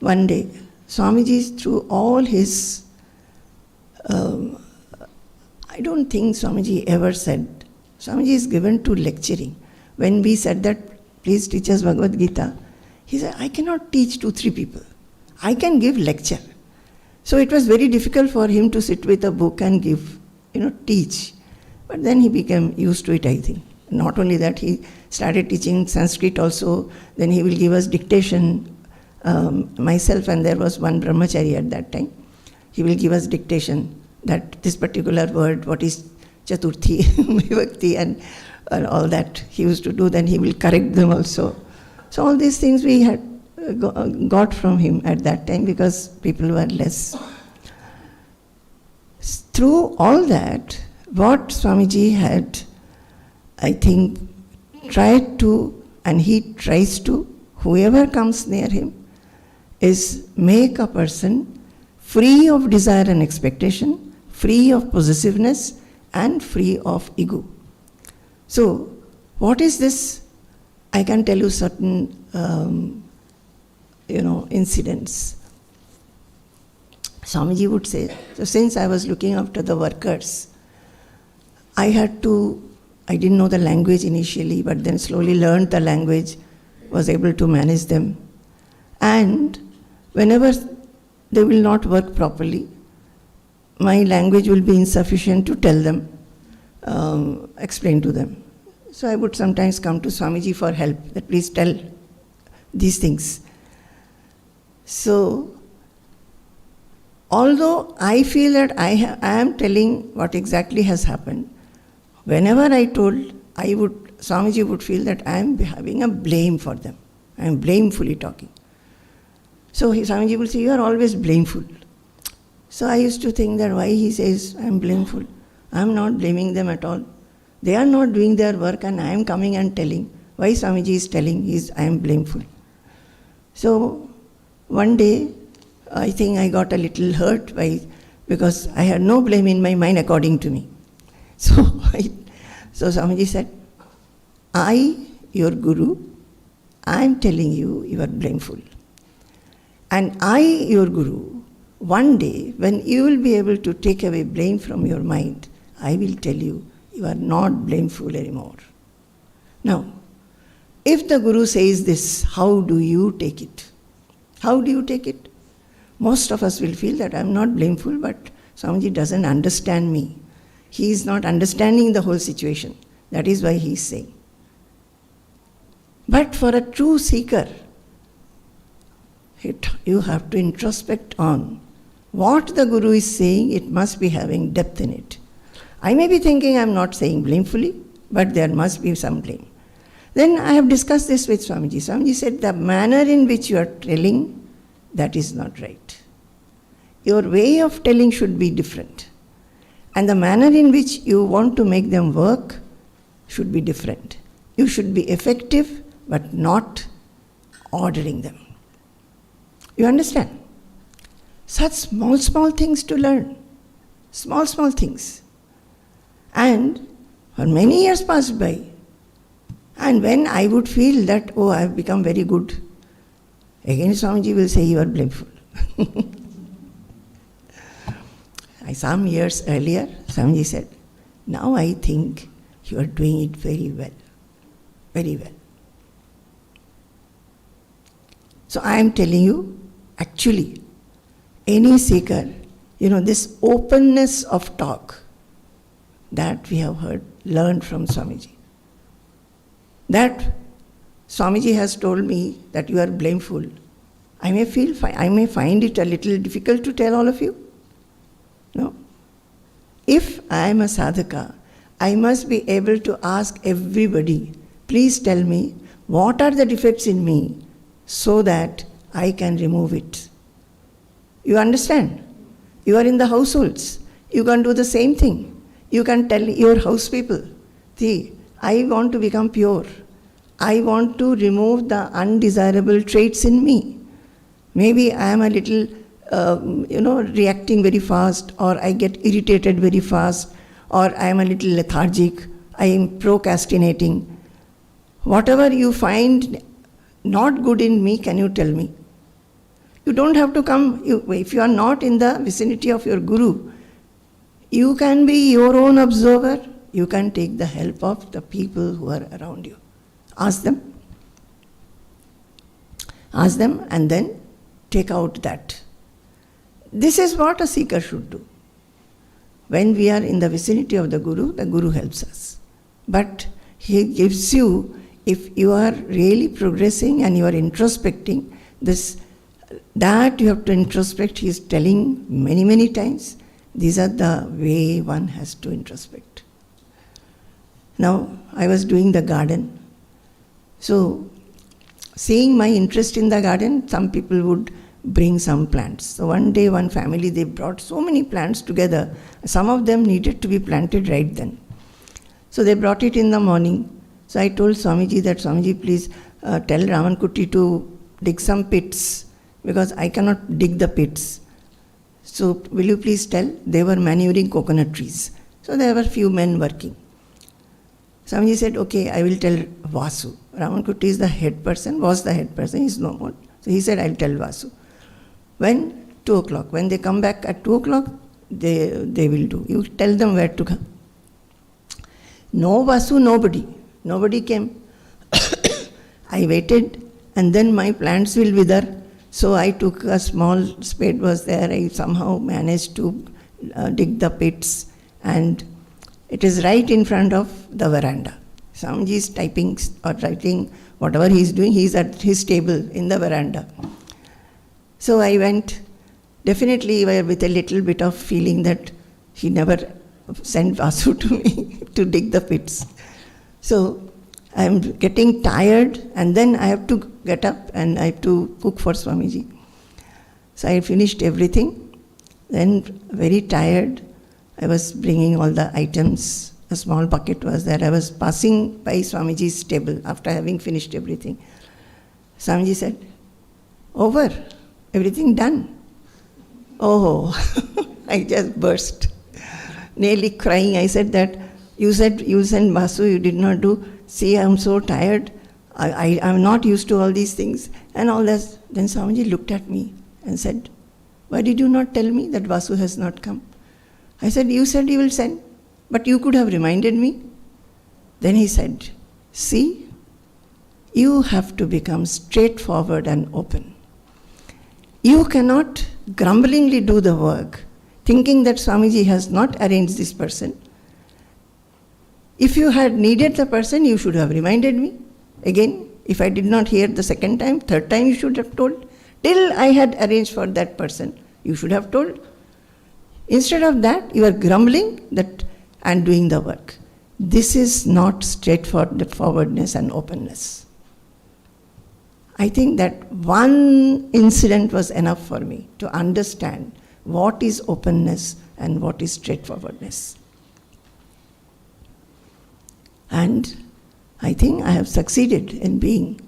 one day, Swamiji, through all his, I don't think Swamiji ever said, Swamiji is given to lecturing. When we said that, please teach us Bhagavad Gita, he said, I cannot teach 2-3 people. I can give lecture. So it was very difficult for him to sit with a book and give, teach. But then he became used to it, I think. Not only that, he started teaching Sanskrit also. Then he will give us dictation, myself, and there was one brahmachari at that time. He will give us dictation that this particular word, what is Chaturthi, Vibhakti, and all that he used to do. Then he will correct them also. So all these things we had got from him at that time because people were less. Through all that, what Swamiji had, I think, tried to, and he tries to, whoever comes near him, is make a person free of desire and expectation, free of possessiveness, and free of ego. So, what is this? I can tell you certain, incidents. Swamiji would say, so since I was looking after the workers, I didn't know the language initially, but then slowly learned the language, was able to manage them. And whenever they will not work properly, my language will be insufficient to tell them, explain to them. So I would sometimes come to Swamiji for help, that please tell these things. So, although I feel that I am telling what exactly has happened, whenever I told, Swamiji would feel that I am having a blame for them. I am blamefully talking. So Swamiji would say, you are always blameful. So I used to think that why he says I am blameful. I am not blaming them at all. They are not doing their work and I am coming and telling. Why Swamiji is telling I am blameful. So one day, I think I got a little hurt because I had no blame in my mind according to me. So Swamiji said, I, your Guru, I am telling you, you are blameful. And I, your Guru, one day when you will be able to take away blame from your mind, I will tell you, you are not blameful anymore. Now, if the Guru says this, how do you take it? How do you take it? Most of us will feel that I am not blameful, but Swamiji doesn't understand me. He is not understanding the whole situation. That is why he is saying. But for a true seeker, you have to introspect on what the Guru is saying. It must be having depth in it. I may be thinking I am not saying blamefully, but there must be some blame. Then I have discussed this with Swamiji. Swamiji said, the manner in which you are telling, that is not right. Your way of telling should be different. And the manner in which you want to make them work should be different. You should be effective, but not ordering them. You understand? Such small things to learn. Small things. And for many years passed by. And when I would feel that, oh, I have become very good, again Swamiji will say, you are blameful. Some years earlier, Swamiji said, now I think you are doing it very well. Very well. So I am telling you, actually, any seeker, this openness of talk that we have learned from Swamiji. That Swamiji has told me that you are blameful. I may find it a little difficult to tell all of you. No. If I am a sadhaka, I must be able to ask everybody, please tell me what are the defects in me so that I can remove it. You understand? You are in the households. You can do the same thing. You can tell your house people, see, I want to become pure. I want to remove the undesirable traits in me. Maybe I am a little, reacting very fast, or I get irritated very fast, or I am a little lethargic, I am procrastinating. Whatever you find not good in me, can you tell me? You don't have to come, if you are not in the vicinity of your Guru, you can be your own observer, you can take the help of the people who are around you. Ask them. Ask them and then take out that. This is what a seeker should do. When we are in the vicinity of the Guru helps us. But he gives you, if you are really progressing and you are introspecting, that you have to introspect, he is telling many, many times. These are the way one has to introspect. Now, I was doing the garden. So, seeing my interest in the garden, some people would bring some plants. So one day, one family, they brought so many plants together. Some of them needed to be planted right then. So they brought it in the morning. So I told Swamiji that, Swamiji, please tell Ramankutti to dig some pits, because I cannot dig the pits. So will you please tell? They were manuring coconut trees. So there were few men working. Swamiji said, okay, I will tell Vasu. Ramankutti is the head person, was the head person, he is no more. So he said, I'll tell Vasu. When? 2 o'clock. When they come back at 2 o'clock, they will do. You tell them where to come. No Vasu, nobody. Nobody came. I waited, and then my plants will wither. So I took a small spade was there. I somehow managed to dig the pits, and it is right in front of the veranda. Swamiji is typing or writing, whatever he is doing, he is at his table in the veranda. So I went, definitely with a little bit of feeling that he never sent Vasu to me to dig the pits. So I am getting tired, and then I have to get up and I have to cook for Swamiji. So I finished everything. Then, very tired, I was bringing all the items. A small bucket was there. I was passing by Swamiji's table after having finished everything. Swamiji said, over, everything done. Oh, I just burst, nearly crying. I said that, you said you sent Vasu, you did not do. See, I am so tired. I am not used to all these things and all this. Then Swamiji looked at me and said, why did you not tell me that Vasu has not come? I said, you said you will send, but you could have reminded me. Then he said, see, you have to become straightforward and open. You cannot grumblingly do the work, thinking that Swamiji has not arranged this person. If you had needed the person, you should have reminded me. Again, if I did not hear the second time, third time you should have told. Till I had arranged for that person, you should have told. Instead of that, you are grumbling and doing the work. This is not straightforwardness and openness. I think that one incident was enough for me to understand what is openness and what is straightforwardness. And I think I have succeeded in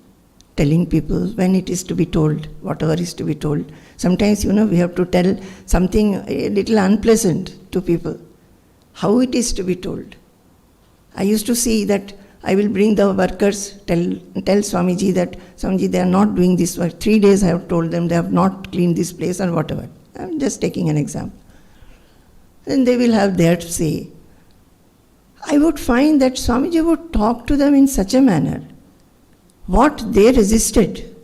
telling people when it is to be told, whatever is to be told. Sometimes, we have to tell something a little unpleasant to people. How it is to be told. I used to see that I will bring the workers, tell Swamiji that, Swamiji, they are not doing this work. 3 days I have told them they have not cleaned this place or whatever. I am just taking an example. Then they will have their say. I would find that Swamiji would talk to them in such a manner. What they resisted,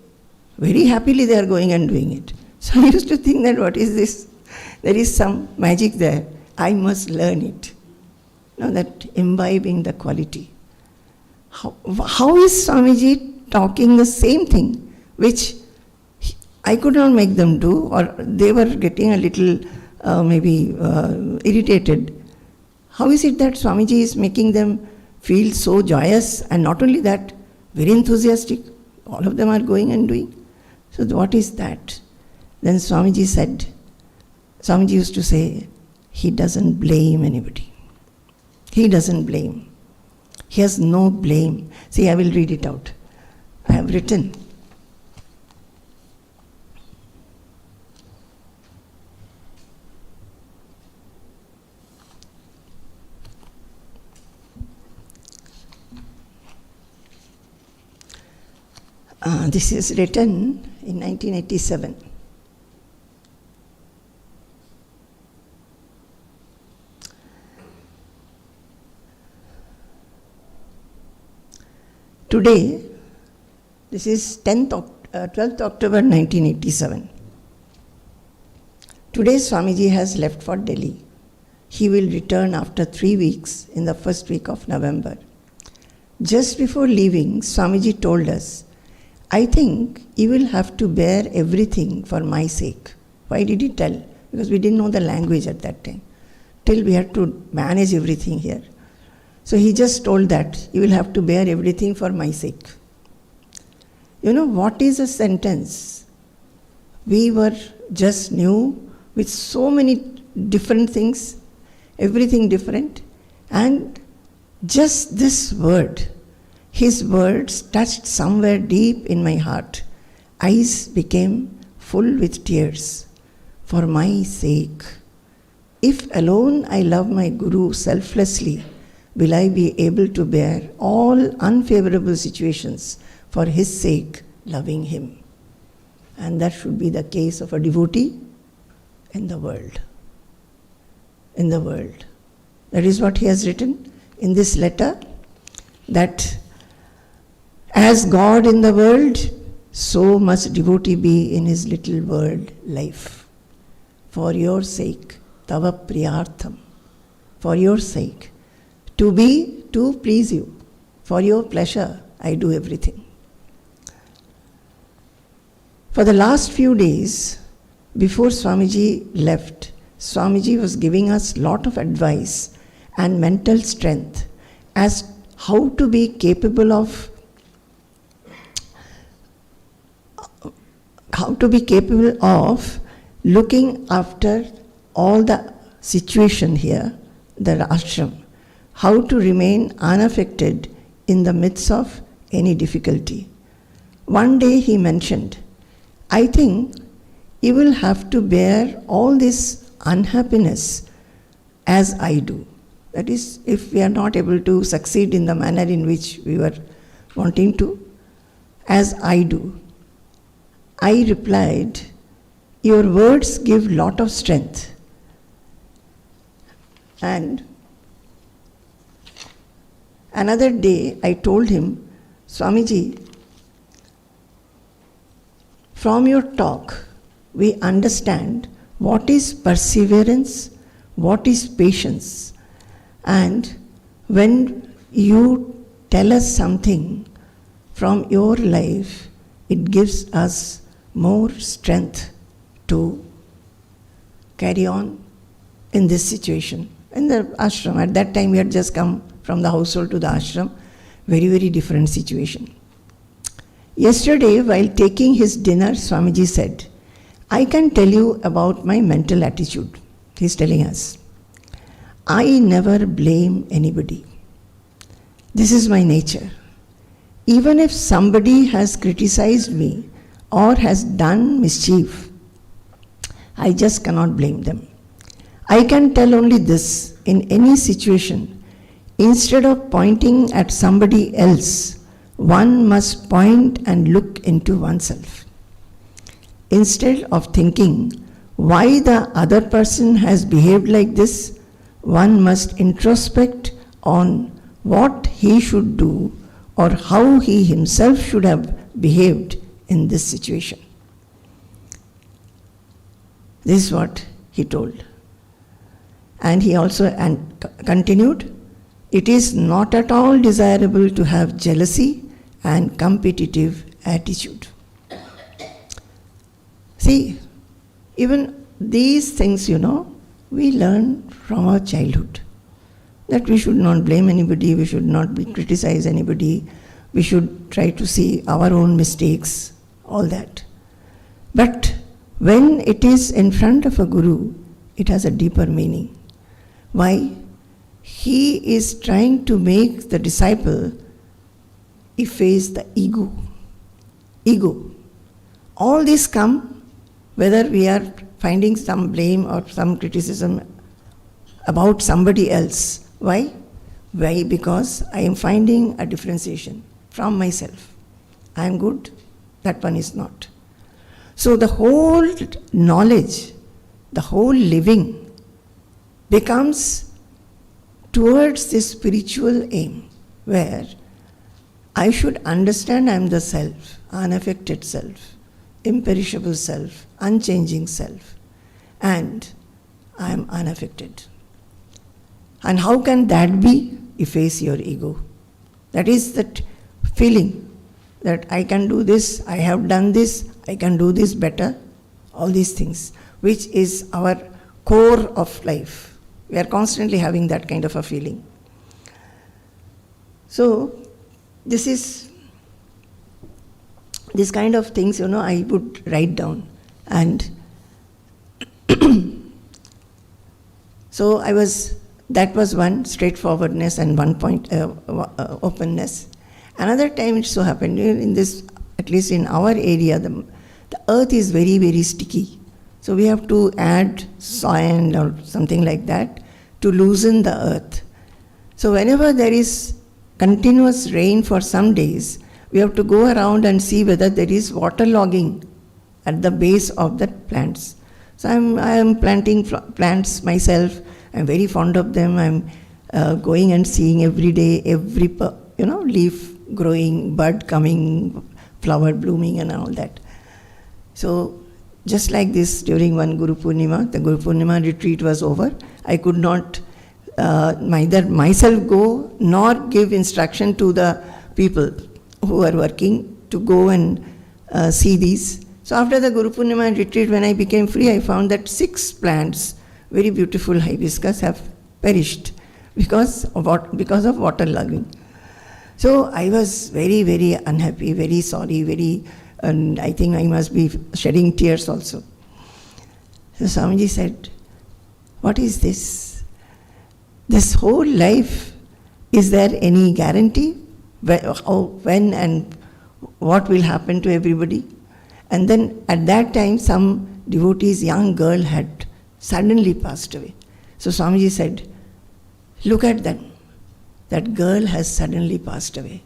very happily they are going and doing it. So I used to think that what is this? There is some magic there. I must learn it. That imbibing the quality. How is Swamiji talking the same thing, which I could not make them do, or they were getting a little irritated. How is it that Swamiji is making them feel so joyous, and not only that, very enthusiastic? All of them are going and doing. So what is that? Then Swamiji used to say, he doesn't blame anybody. He doesn't blame. He has no blame. See, I will read it out. I have written. This is written in 1987. Today, this is 12th October 1987. Today Swamiji has left for Delhi. He will return after 3 weeks in the first week of November. Just before leaving, Swamiji told us, I think you will have to bear everything for my sake. Why did he tell? Because we didn't know the language at that time. Till we had to manage everything here. So he just told that you will have to bear everything for my sake. You know what is a sentence? We were just new with so many different things, everything different, and just this word, his words touched somewhere deep in my heart. Eyes became full with tears. For my sake. If alone I love my Guru selflessly, will I be able to bear all unfavorable situations for his sake, loving him. And that should be the case of a devotee in the world. In the world. That is what he has written in this letter, that as God in the world, so must devotee be in his little world life. For your sake, tava priyartham. For your sake. To please you. For your pleasure, I do everything. For the last few days, before Swamiji left, Swamiji was giving us lot of advice and mental strength as how to be capable of looking after all the situation here, the ashram, how to remain unaffected in the midst of any difficulty. One day he mentioned, I think you will have to bear all this unhappiness as I do. That is, if we are not able to succeed in the manner in which we were wanting to, as I do. I replied, your words give lot of strength. And another day I told him, Swamiji, from your talk we understand what is perseverance, what is patience. And when you tell us something from your life, it gives us more strength to carry on in this situation. In the ashram, at that time we had just come from the household to the ashram, very, very different situation. Yesterday, while taking his dinner, Swamiji said, I can tell you about my mental attitude. He's telling us, I never blame anybody. This is my nature. Even if somebody has criticized me or has done mischief, I just cannot blame them. I can tell only this, in any situation, instead of pointing at somebody else, one must point and look into oneself. Instead of thinking why the other person has behaved like this, one must introspect on what he should do or how he himself should have behaved in this situation. This is what he told. And he also continued, it is not at all desirable to have jealousy and competitive attitude. See, even these things, we learn from our childhood. That we should not blame anybody, we should not criticize anybody, we should try to see our own mistakes, all that. But when it is in front of a guru, it has a deeper meaning. Why? he is trying to make the disciple efface the ego. Ego. All this come whether we are finding some blame or some criticism about somebody else. Why? Why? Because I am finding a differentiation from myself. I am good, that one is not. So the whole knowledge, the whole living becomes towards this spiritual aim where I should understand I am the self, unaffected self, imperishable self, unchanging self, and I am unaffected. And how can that be? Efface your ego. That is that feeling that I can do this, I have done this, I can do this better, all these things, which is our core of life. We are constantly having that kind of a feeling. So, this kind of things, I would write down. And so that was one, straightforwardness, and one point, openness. Another time it so happened, in this, at least in our area, the earth is very, very sticky. So we have to add sand or something like that to loosen the earth. So whenever there is continuous rain for some days, we have to go around and see whether there is waterlogging at the base of the plants. So I am planting plants myself. I'm very fond of them. I'm going and seeing every day, every leaf growing, bud coming, flower blooming, and all that. So just like this, during one Gurupoornima, the Gurupoornima retreat was over. I could not neither myself go nor give instruction to the people who are working to go and see these. So after the Gurupoornima retreat, when I became free, I found that 6 plants, very beautiful hibiscus, have perished because of waterlogging. So I was very, very unhappy, very sorry, and I think I must be shedding tears also. So Swamiji said, what is this? This whole life, is there any guarantee when and what will happen to everybody? And then at that time, some devotee's young girl had suddenly passed away. So Swamiji said, look at them. That girl has suddenly passed away.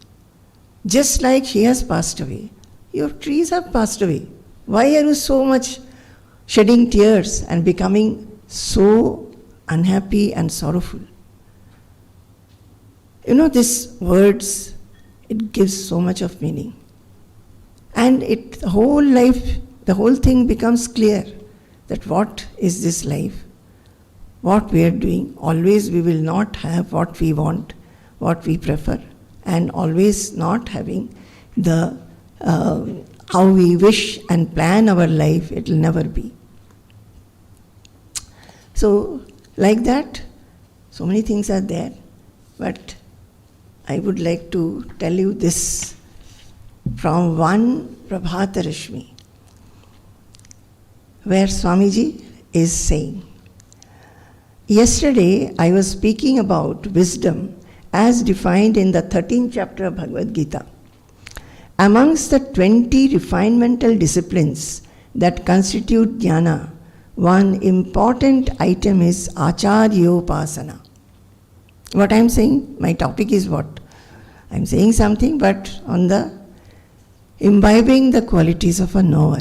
Just like she has passed away, your trees have passed away. Why are you so much shedding tears and becoming so unhappy and sorrowful? These words, it gives so much of meaning. And the whole life, the whole thing becomes clear that what is this life, what we are doing. Always we will not have what we want, what we prefer, and always not having the how we wish and plan our life, it will never be. So like that, so many things are there, but I would like to tell you this from one Prabhata Rashmi, where Swamiji is saying, yesterday I was speaking about wisdom as defined in the 13th chapter of Bhagavad Gita. Amongst the 20 refinemental disciplines that constitute jnana, one important item is acharyopasana. What I am saying, my topic is what? I am saying something, but on the imbibing the qualities of a knower.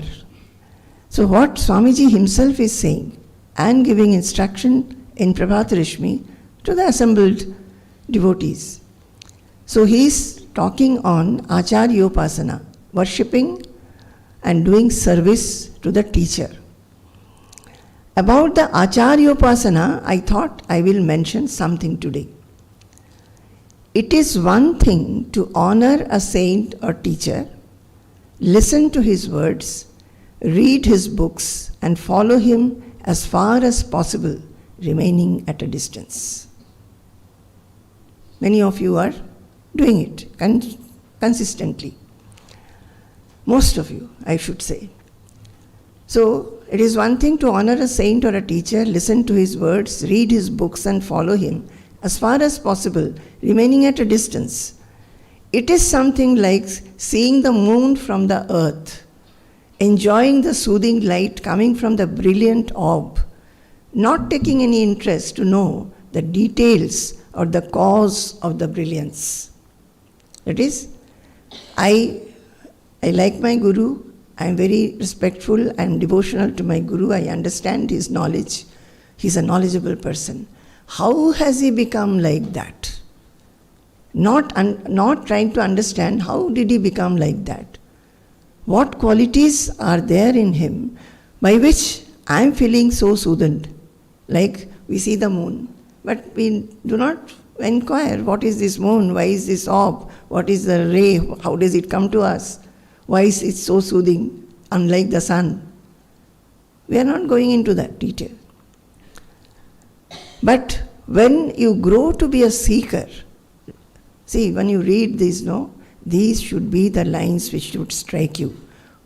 So what Swamiji himself is saying and giving instruction in Prabhata Rashmi to the assembled devotees. So he is talking on acharyopasana, worshipping and doing service to the teacher. About the acharyopasana, I thought I will mention something today. It is one thing to honor a saint or teacher, listen to his words, read his books, and follow him as far as possible, remaining at a distance. Many of you are doing it consistently. Most of you, I should say. So, it is one thing to honor a saint or a teacher, listen to his words, read his books, and follow him as far as possible, remaining at a distance. It is something like seeing the moon from the earth, enjoying the soothing light coming from the brilliant orb, not taking any interest to know the details or the cause of the brilliance. That is, I like my Guru, I am very respectful, I am devotional to my Guru, I understand his knowledge, he is a knowledgeable person. How has he become like that? Not trying to understand how did he become like that. What qualities are there in him by which I am feeling so soothed? Like we see the moon, but we do not inquire, what is this moon, why is this orb, what is the ray, how does it come to us, why is it so soothing, unlike the sun. We are not going into that detail. But when you grow to be a seeker, see, when you read these, these should be the lines which should strike you.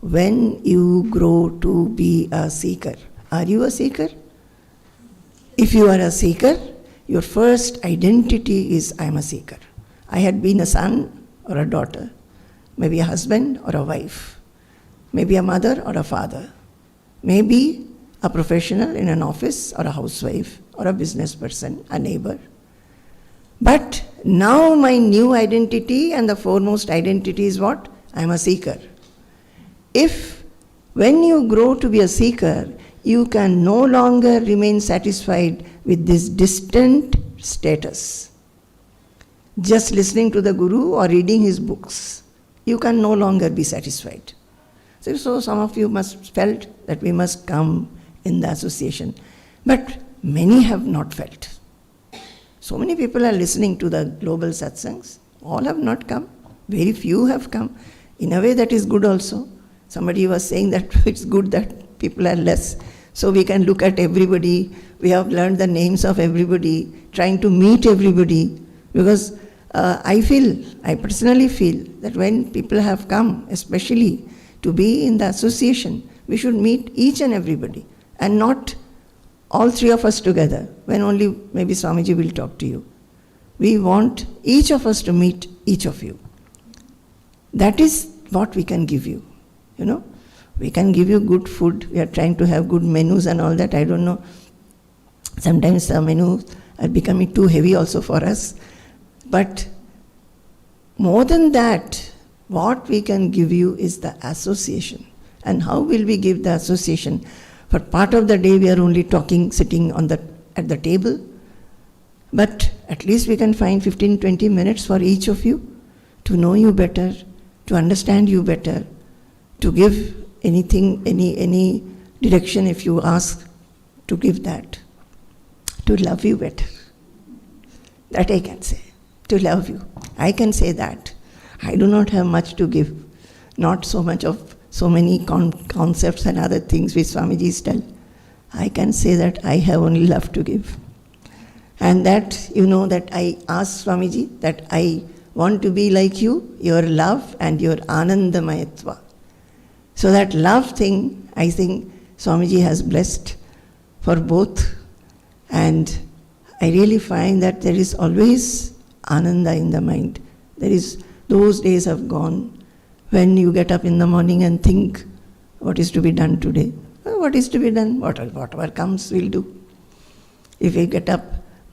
When you grow to be a seeker. Are you a seeker? If you are a seeker, your first identity is I am a seeker. I had been a son or a daughter, maybe a husband or a wife, maybe a mother or a father, maybe a professional in an office or a housewife or a business person, a neighbor. But now my new identity and the foremost identity is what? I am a seeker. If when you grow to be a seeker, you can no longer remain satisfied with this distant status. Just listening to the Guru or reading his books, you can no longer be satisfied. So some of you must felt that we must come in the association. But many have not felt. So many people are listening to the global satsangs. All have not come. Very few have come. In a way that is good also. Somebody was saying that it's good that people are less. So we can look at everybody. We have learned the names of everybody, trying to meet everybody. Because I personally feel that when people have come, especially to be in the association, we should meet each and everybody and not all three of us together, when only maybe Swamiji will talk to you. We want each of us to meet each of you. That is what we can give you. We can give you good food. We are trying to have good menus and all that. I don't know. Sometimes the menus are becoming too heavy also for us. But more than that, what we can give you is the association. And how will we give the association? For part of the day we are only talking, sitting at the table. But at least we can find 15-20 minutes for each of you to know you better, to understand you better, to give anything, any direction if you ask, to give that, to love you better. That I can say, to love you. I can say that. I do not have much to give, not so much of so many concepts and other things which Swamiji's tell. I can say that I have only love to give. And that, that I ask Swamiji that I want to be like you, your love and your Anandamayatva. So that love thing, I think Swamiji has blessed for both. And I really find that there is always Ananda in the mind. Those days have gone when you get up in the morning and think, what is to be done today? What is to be done? Whatever comes, we'll do. If we get up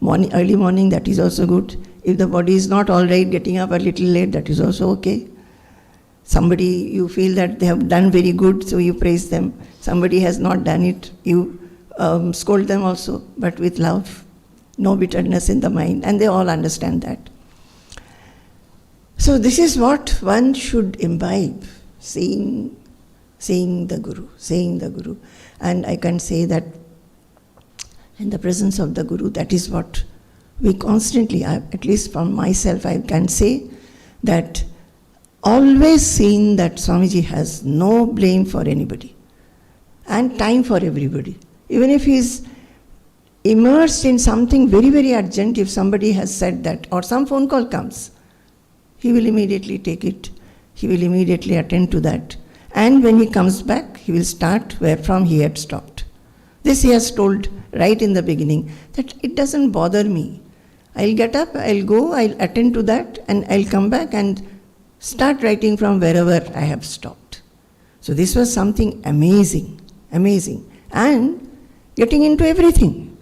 early morning, that is also good. If the body is not all right, getting up a little late, that is also okay. Somebody, you feel that they have done very good, so you praise them. Somebody has not done it, you scold them also, but with love. No bitterness in the mind, and they all understand that. So this is what one should imbibe, seeing the Guru. And I can say that in the presence of the Guru, that is what we constantly, at least from myself, I can say that always seen that Swamiji has no blame for anybody and time for everybody. Even if he is immersed in something very, very urgent, if somebody has said that, or some phone call comes, he will immediately take it. He will immediately attend to that. And when he comes back, he will start wherefrom he had stopped. This he has told right in the beginning, that it doesn't bother me. I'll get up, I'll go, I'll attend to that, and I'll come back and start writing from wherever I have stopped. So this was something amazing, amazing. And getting into everything.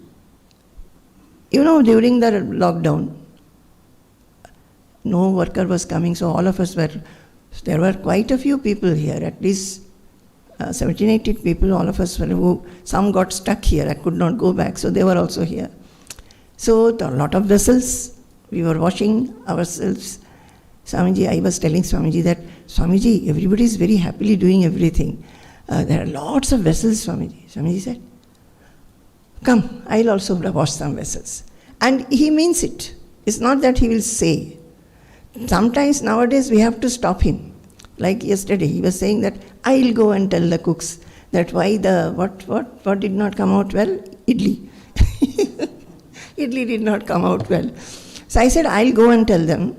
You know, during the lockdown, no worker was coming, so all of us there were quite a few people here, at least 17, 18 people, all of us who, some got stuck here, I could not go back, so they were also here. So a lot of vessels, we were washing ourselves. Swamiji, I was telling Swamiji that, Swamiji, everybody is very happily doing everything. There are lots of vessels, Swamiji. Swamiji said, come, I'll also wash some vessels. And he means it. It's not that he will say. Sometimes nowadays we have to stop him. Like yesterday, he was saying that I'll go and tell the cooks that why what did not come out well? Idli. Idli did not come out well. So I said, I'll go and tell them.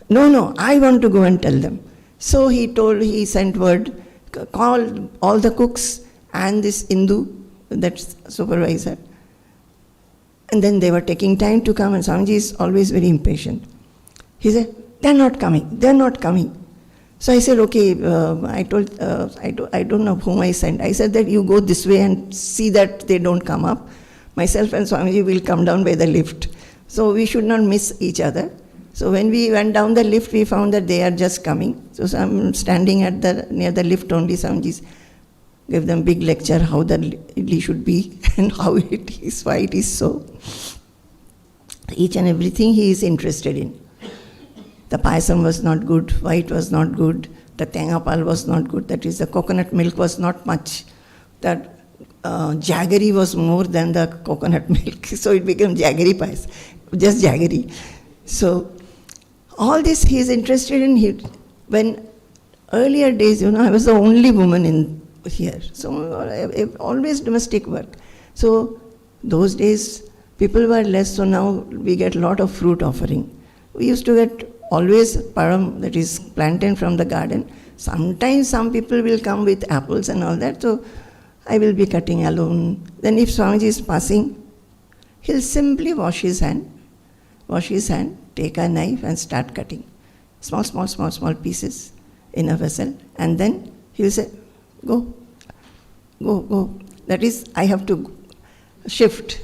No, I want to go and tell them. So he sent word, call all the cooks and this Hindu, that's supervisor. And then they were taking time to come, and Swamiji is always very impatient. He said, they're not coming. So I said, okay, I don't know whom I sent. I said that you go this way and see that they don't come up. Myself and Swamiji will come down by the lift. So we should not miss each other. So when we went down the lift, we found that they are just coming. So I'm standing near the lift only. Swamiji gave them big lecture how the idli should be and how it is, why it is so. Each and everything he is interested in. The payasam was not good, white was not good, the tengapal was not good, that is the coconut milk was not much. That jaggery was more than the coconut milk, so it became jaggery payasam, just jaggery. So all this he is interested in. When earlier days, I was the only woman in here, so always domestic work. So those days people were less, so now we get a lot of fruit offering. We used to get always param, that is plantain from the garden. Sometimes some people will come with apples and all that, so I will be cutting alone. Then if Swamiji is passing, he'll simply wash his hand, take a knife and start cutting. Small pieces in a vessel. And then he'll say, go. That is, I have to shift.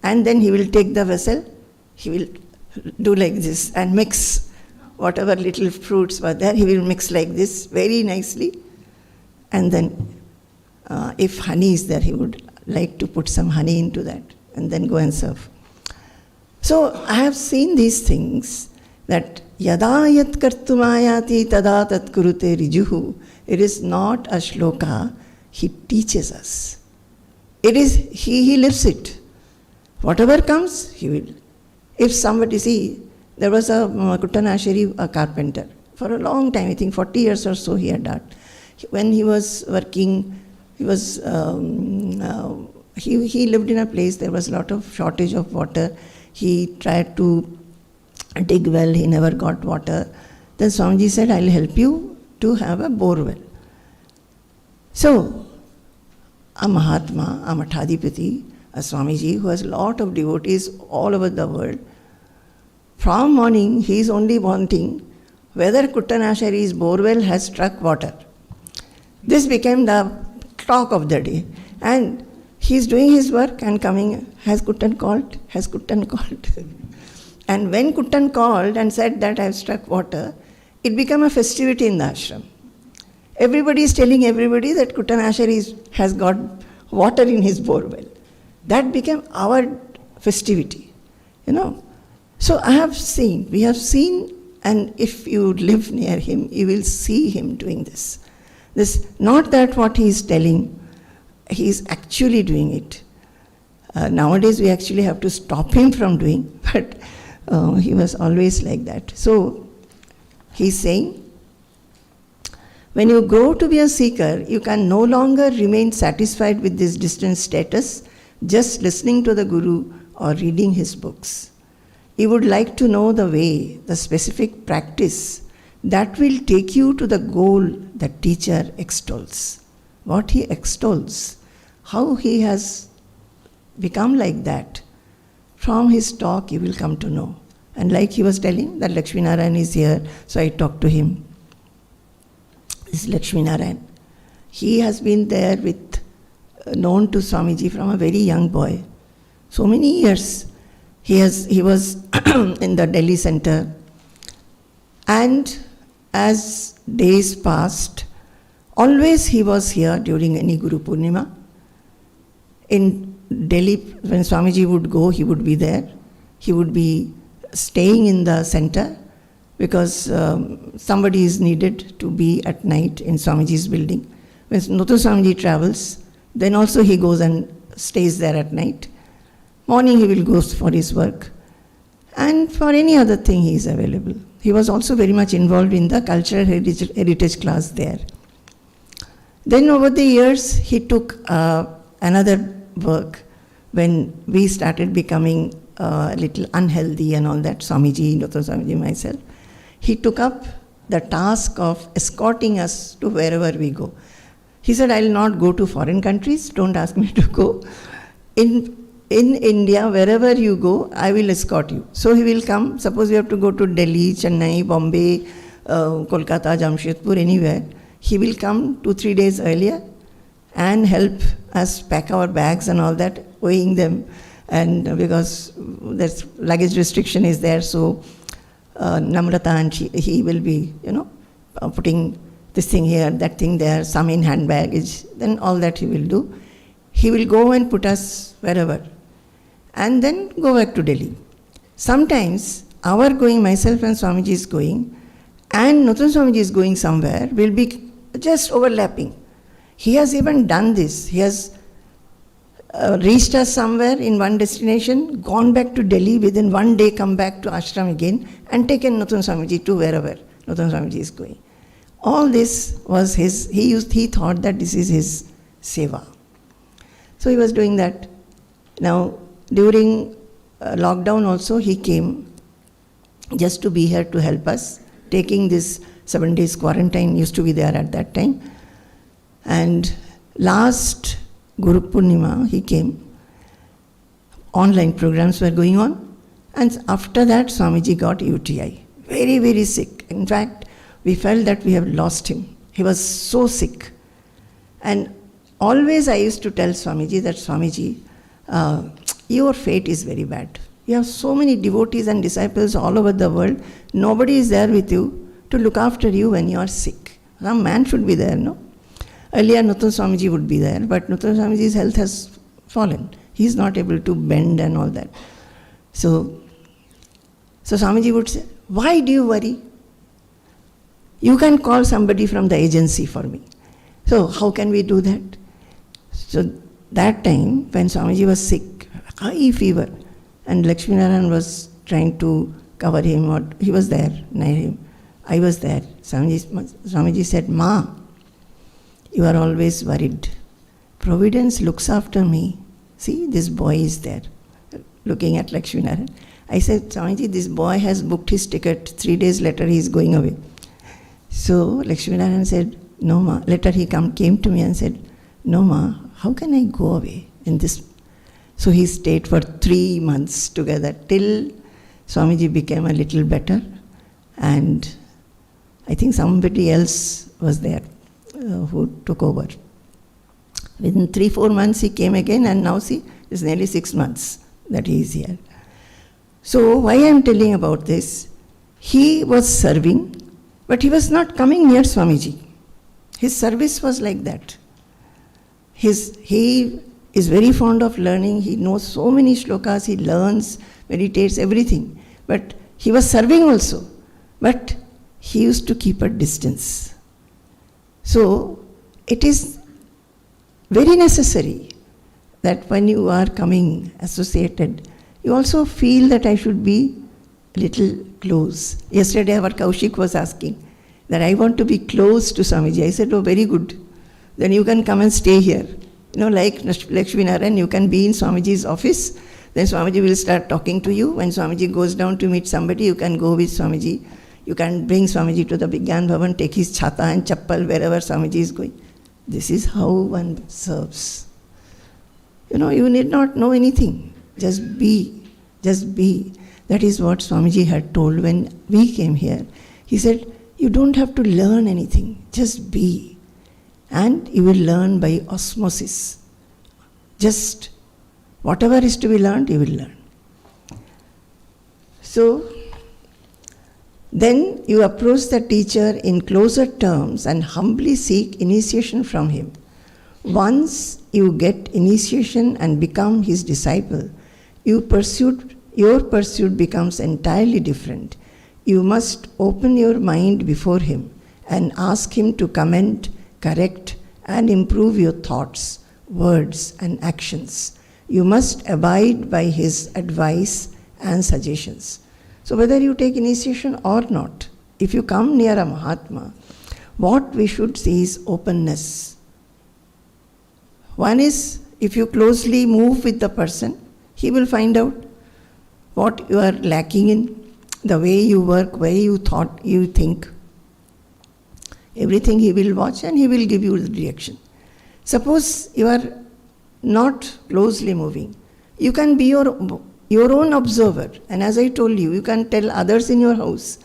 And then he will take the vessel, he will do like this and mix whatever little fruits were there, he will mix like this very nicely. And then if honey is there, he would like to put some honey into that and then go and serve. So I have seen these things, that yada yat kartumayati tada tat kurute rijuhu. It is not a shloka, he teaches us. It is, he lives it. Whatever comes, he will. If somebody, there was a Kuttanashari, a carpenter, for a long time, I think 40 years or so he had done. When he was working, he lived in a place, there was a lot of shortage of water. He tried to dig well, he never got water. Then Swamiji said, I'll help you to have a bore well. So, a Mahatma, a Mathadipati, a Swamiji who has a lot of devotees all over the world, from morning he is only wanting whether Kuttanashari's borewell has struck water. This became the talk of the day. And he is doing his work and coming, has Kuttan called? And when Kuttan called and said that I have struck water, it became a festivity in the ashram. Everybody is telling everybody that Kuttanashari has got water in his borewell. That became our festivity, So we have seen, and if you live near him, you will see him doing this. Not that what he is telling, he is actually doing it. Nowadays we actually have to stop him from doing, but he was always like that. So he is saying, when you grow to be a seeker, you can no longer remain satisfied with this distant status, just listening to the Guru or reading his books. You would like to know the way, the specific practice that will take you to the goal the teacher extols. What he extols, how he has become like that. From his talk, you will come to know. And like he was telling, that Lakshmi Narayan is here, so I talked to him. This is Lakshmi Narayan. He has been there with, known to Swamiji from a very young boy. So many years. He was in the Delhi center. And as days passed, always he was here during any Gurupoornima. In Delhi, when Swamiji would go, he would be there. He would be staying in the center because somebody is needed to be at night in Swamiji's building. When Nuthu Swamiji travels, then also he goes and stays there at night. Morning he will go for his work. And for any other thing he is available. He was also very much involved in the cultural heritage class there. Then over the years he took another work when we started becoming a little unhealthy and all that, Swamiji, Dr. Swamiji, myself. He took up the task of escorting us to wherever we go. He said, I will not go to foreign countries, don't ask me to go. In India, wherever you go, I will escort you. So he will come, suppose you have to go to Delhi, Chennai, Bombay, Kolkata, Jamshedpur, anywhere. He will come 2-3 days earlier and help us pack our bags and all that, weighing them. And because there's luggage restriction is there, so Namrata and he will be, putting this thing here, that thing there, some in hand baggage, then all that he will do. He will go and put us wherever, and then go back to Delhi. Sometimes our going, myself and Swamiji is going, and Nuthan Swamiji is going somewhere, will be just overlapping. He has even done this. He has reached us somewhere in one destination, gone back to Delhi, within 1 day come back to Ashram again, and taken Nuthan Swamiji to wherever Nuthan Swamiji is going. All this was his, he thought that this is his seva. So he was doing that. Now, during lockdown also, he came just to be here to help us, taking this 7 days quarantine, used to be there at that time. And last Gurupoornima, he came. Online programs were going on. And after that, Swamiji got UTI. Very, very sick. In fact, we felt that we have lost him. He was so sick. And always I used to tell Swamiji that, Swamiji, your fate is very bad. You have so many devotees and disciples all over the world. Nobody is there with you to look after you when you are sick. Some man should be there, no? Earlier, Nuthan Swamiji would be there, but Nuthan Swamiji's health has fallen. He is not able to bend and all that. So Swamiji would say, why do you worry? You can call somebody from the agency for me. So how can we do that? So that time, when Swamiji was sick, high fever, and Lakshmi Narayan was trying to cover him, or he was there near him. I was there. Swamiji said, Ma, you are always worried. Providence looks after me. See, this boy is there, looking at Lakshmi Narayan. I said, Swamiji, this boy has booked his ticket. 3 days later, he is going away. So Lakshmi Narayan said, no, Ma. Later he came to me and said, no, Ma, how can I go away in this? So he stayed for 3 months together till Swamiji became a little better. And I think somebody else was there who took over. Within 3-4 months he came again, and now see, it's nearly 6 months that he is here. So why I am telling about this, he was serving, but he was not coming near Swamiji. His service was like that. He is very fond of learning, he knows so many shlokas, he learns, meditates, everything. But he was serving also, but he used to keep a distance. So it is very necessary that when you are coming associated, you also feel that I should be a little close. Yesterday our Kaushik was asking that I want to be close to Swamiji. I said, oh, very good. Then you can come and stay here. Like Lakshmi Narayan, you can be in Swamiji's office. Then Swamiji will start talking to you. When Swamiji goes down to meet somebody, you can go with Swamiji. You can bring Swamiji to the Vigyan Bhavan, take his chhata and chappal wherever Swamiji is going. This is how one serves. You need not know anything. Just be. Just be. That is what Swamiji had told when we came here. He said, you don't have to learn anything, just be. And you will learn by osmosis. Just whatever is to be learned, you will learn. So, then you approach the teacher in closer terms and humbly seek initiation from him. Once you get initiation and become his disciple, your pursuit becomes entirely different. You must open your mind before him and ask him to comment, correct, and improve your thoughts, words, and actions. You must abide by his advice and suggestions. So whether you take initiation or not, if you come near a Mahatma, what we should see is openness. One is, if you closely move with the person, he will find out what you are lacking in, the way you work, way you think. Everything he will watch and he will give you the direction. Suppose you are not closely moving, you can be your own observer. And as I told you, you can tell others in your house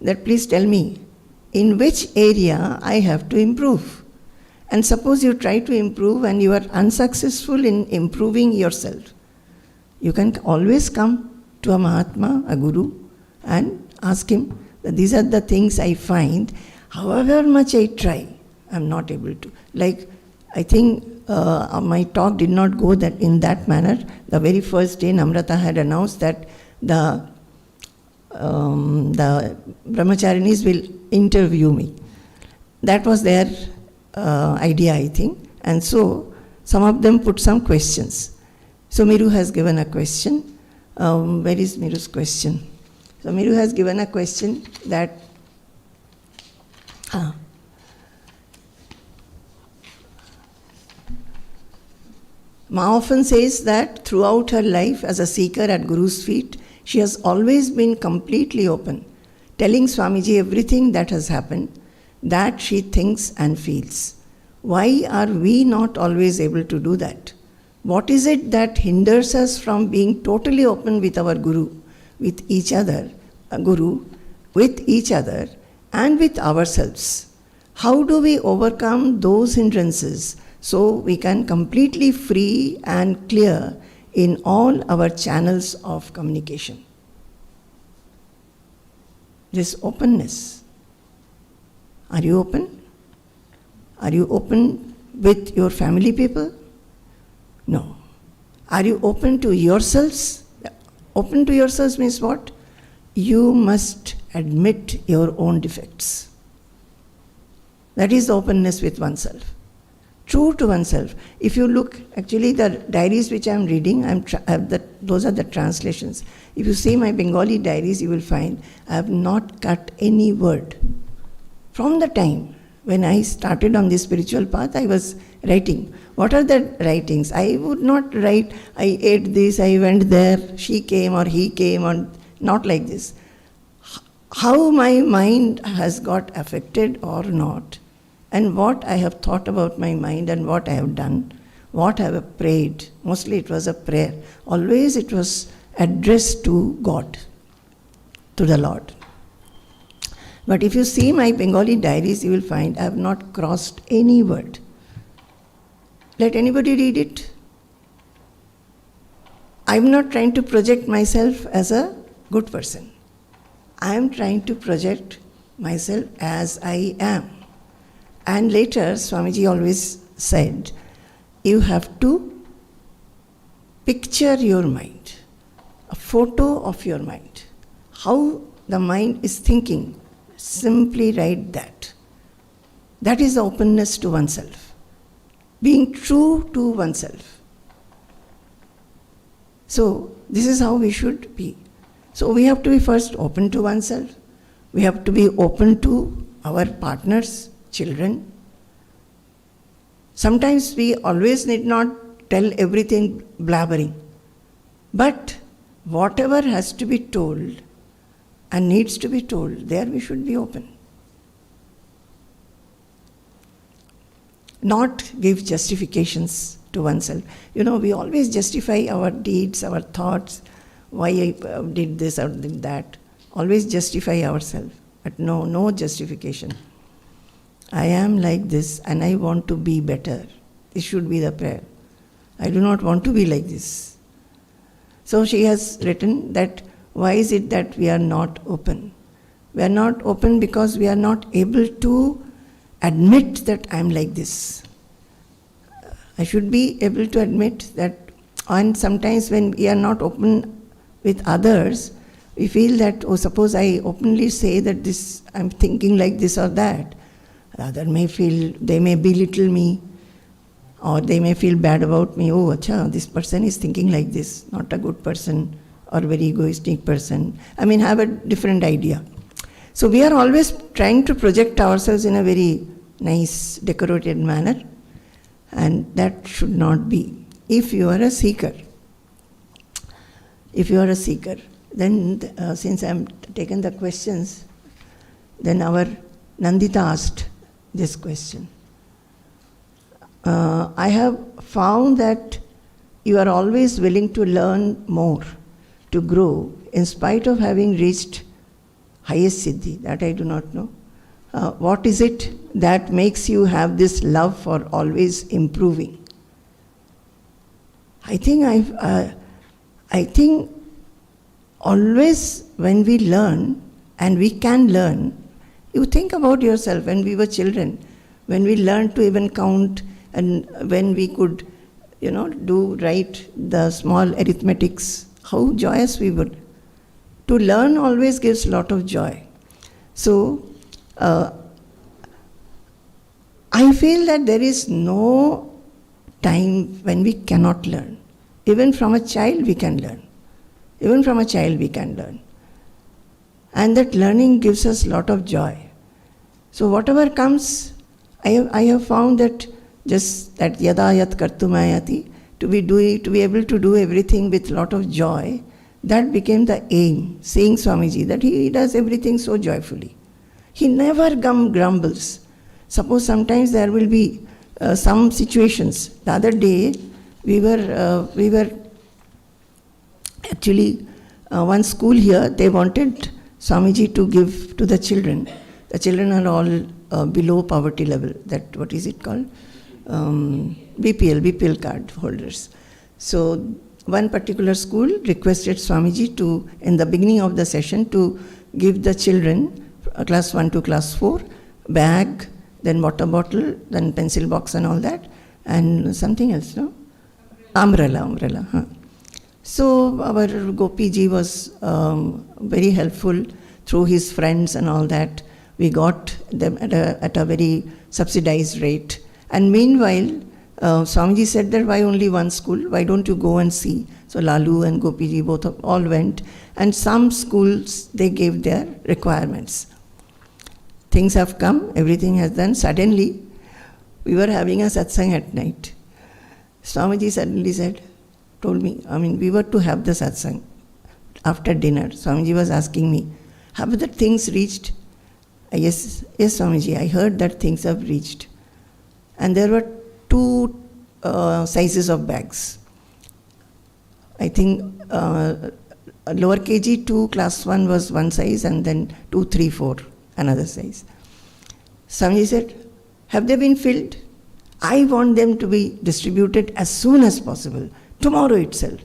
that please tell me in which area I have to improve. And suppose you try to improve and you are unsuccessful in improving yourself, you can always come to a Mahatma, a Guru, and ask him that these are the things I find. However much I try, I am not able to. Like, I think my talk did not go in that manner. The very first day, Namrata had announced that the brahmacharinis will interview me. That was their idea, I think. And so, some of them put some questions. So, Miru has given a question. Where is Miru's question? So, Miru has given a question that Ma often says that throughout her life as a seeker at Guru's feet, she has always been completely open, telling Swamiji everything that has happened, that she thinks and feels. Why are we not always able to do that? What is it that hinders us from being totally open with our Guru, with each other, with each other, and with ourselves? How do we overcome those hindrances so we can completely free and clear in all our channels of communication? This openness. Are you open? Are you open with your family people? No. Are you open to yourselves? Open to yourselves means what? You must admit your own defects. That is the openness with oneself. True to oneself. If you look, actually the diaries which I am reading, those are the translations. If you see my Bengali diaries, you will find I have not cut any word. From the time when I started on this spiritual path, I was writing. What are the writings? I would not write, I ate this, I went there, she came or he came, or not like this. How my mind has got affected or not, and what I have thought about my mind and what I have done, what I have prayed. Mostly it was a prayer. Always it was addressed to God, to the Lord. But if you see my Bengali diaries, you will find I have not crossed any word. Let anybody read it. I am not trying to project myself as a good person. I am trying to project myself as I am. And later, Swamiji always said, you have to picture your mind, a photo of your mind. How the mind is thinking, simply write that. That is the openness to oneself. Being true to oneself. So, this is how we should be. So, we have to be first open to oneself. We have to be open to our partners, children. Sometimes we always need not tell everything blabbering. But whatever has to be told and needs to be told, there we should be open. Not give justifications to oneself. We always justify our deeds, our thoughts, why I did this or did that. Always justify ourselves. But no justification. I am like this and I want to be better. This should be the prayer. I do not want to be like this. So she has written that why is it that we are not open? We are not open because we are not able to admit that I am like this. I should be able to admit that, and sometimes when we are not open with others, we feel that, oh, suppose I openly say that this, I'm thinking like this or that, the other may feel, they may belittle me, or they may feel bad about me. Oh, acha, this person is thinking like this, not a good person, or very egoistic person. I mean, have a different idea. So we are always trying to project ourselves in a very nice, decorated manner, and that should not be. If you are a seeker, then since I have taken the questions, then our Nandita asked this question. I have found that you are always willing to learn more, to grow, in spite of having reached highest siddhi. That I do not know. What is it that makes you have this love for always improving? I think always when we learn, and we can learn, you think about yourself when we were children, when we learned to even count, and when we could, do right the small arithmetics, how joyous we would. To learn always gives a lot of joy. So, I feel that there is no time when we cannot learn. Even from a child we can learn. And that learning gives us a lot of joy. So whatever comes, I have found that just that yada yat kartumayati, to be able to do everything with a lot of joy, that became the aim, seeing Swamiji, that he does everything so joyfully. He never grumbles. Suppose sometimes there will be some situations. The other day, we were actually, one school here, they wanted Swamiji to give to the children. The children are all below poverty level. That, what is it called? BPL card holders. So one particular school requested Swamiji to, in the beginning of the session, to give the children, class 1 to class 4, bag, then water bottle, then pencil box and all that, and something else, no? Umbrella. Huh. So our Gopiji was very helpful through his friends and all that. We got them at a very subsidized rate. And meanwhile, Swamiji said that why only one school? Why don't you go and see? So Lalu and Gopiji all went. And some schools, they gave their requirements. Things have come, everything has done. Suddenly, we were having a satsang at night. Swamiji suddenly told me, we were to have the satsang after dinner. Swamiji was asking me, have the things reached? Yes, Swamiji, I heard that things have reached. And there were 2 sizes of bags. I think lower KG 2, class 1 was one size, and then 2, 3, 4, another size. Swamiji said, have they been filled? I want them to be distributed as soon as possible, tomorrow itself.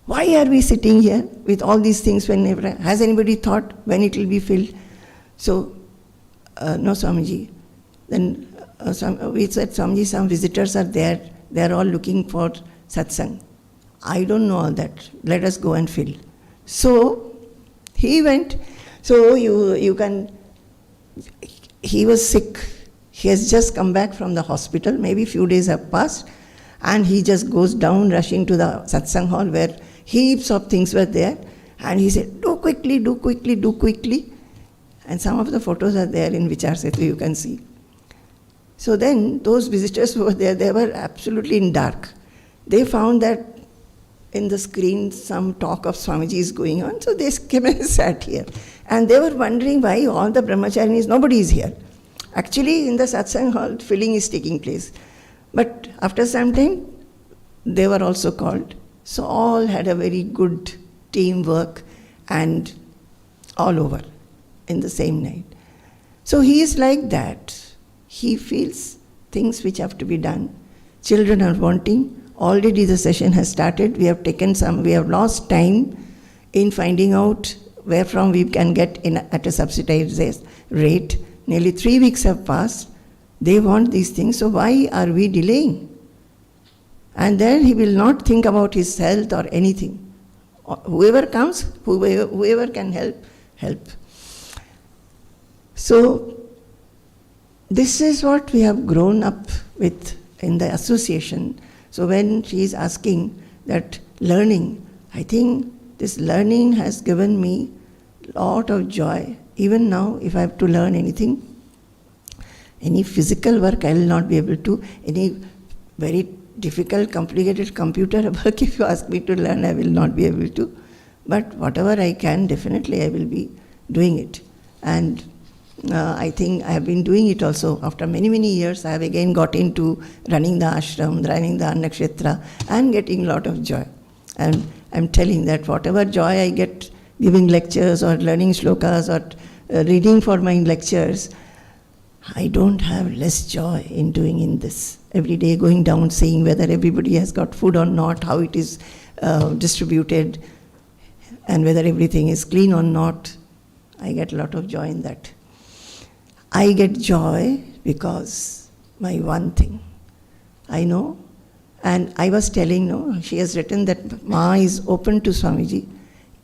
Why are we sitting here with all these things whenever? Has anybody thought when it will be filled? So, no, Swamiji. Then we said, Swamiji, some visitors are there. They are all looking for satsang. I don't know all that. Let us go and fill. So, he went. So, you can... He was sick. He has just come back from the hospital. Maybe few days have passed. And he just goes down, rushing to the satsang hall where heaps of things were there. And he said, do quickly. And some of the photos are there in Vichar Setu, you can see. So then, those visitors who were there, they were absolutely in dark. They found that in the screen some talk of Swamiji is going on, so they came and sat here. And they were wondering why all the brahmacharis, nobody is here. Actually, in the satsang hall, filling is taking place. But after some time, they were also called. So all had a very good teamwork, and all over in the same night. So he is like that. He feels things which have to be done. Children are wanting. Already the session has started. We have lost time in finding out where from we can get at a subsidized rate. Nearly 3 weeks have passed. They want these things, so why are we delaying? And then he will not think about his health or anything. Whoever comes, whoever can help. So, this is what we have grown up with in the association. So when she is asking that learning, I think this learning has given me a lot of joy. Even now, if I have to learn anything, any physical work, I will not be able to. Any very difficult, complicated computer work, if you ask me to learn, I will not be able to. But whatever I can, definitely I will be doing it. And I think I have been doing it also. After many, many years, I have again got into running the ashram, running the Annakshetra, and getting a lot of joy. And I'm telling that whatever joy I get giving lectures or learning shlokas or reading for my lectures, I don't have less joy in doing in this. Every day going down, seeing whether everybody has got food or not, how it is distributed, and whether everything is clean or not. I get a lot of joy in that. I get joy because my one thing, I know, and I was telling, she has written that Ma is open to Swamiji.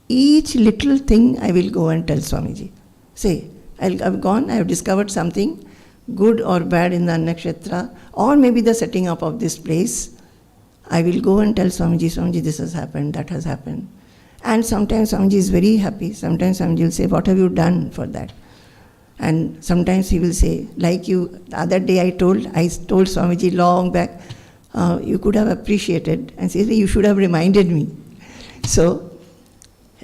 Each little thing I will go and tell Swamiji. Say, I've gone, I have discovered something, good or bad in the Annakshetra, or maybe the setting up of this place. I will go and tell Swamiji, this has happened, that has happened. And sometimes Swamiji is very happy. Sometimes Swamiji will say, what have you done for that? And sometimes he will say, like you, the other day I told Swamiji long back, you could have appreciated, and say, you should have reminded me. So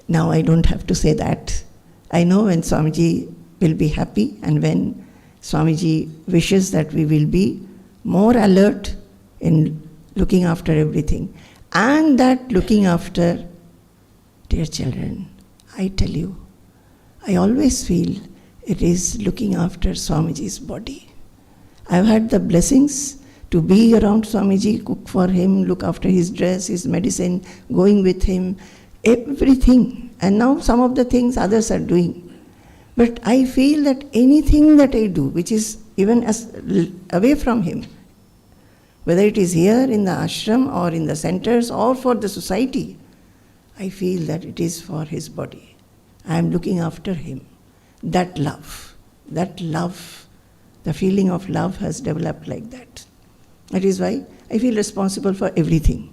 now I don't have to say that. I know when Swamiji will be happy, and when Swamiji wishes that we will be more alert in looking after everything. And that looking after, dear children, I tell you, I always feel it is looking after Swamiji's body. I've had the blessings to be around Swamiji, cook for him, look after his dress, his medicine, going with him, everything. And now some of the things others are doing. But I feel that anything that I do, which is even away from him, whether it is here in the ashram or in the centers or for the society, I feel that it is for his body. I am looking after him. That love, the feeling of love has developed like that. That is why I feel responsible for everything.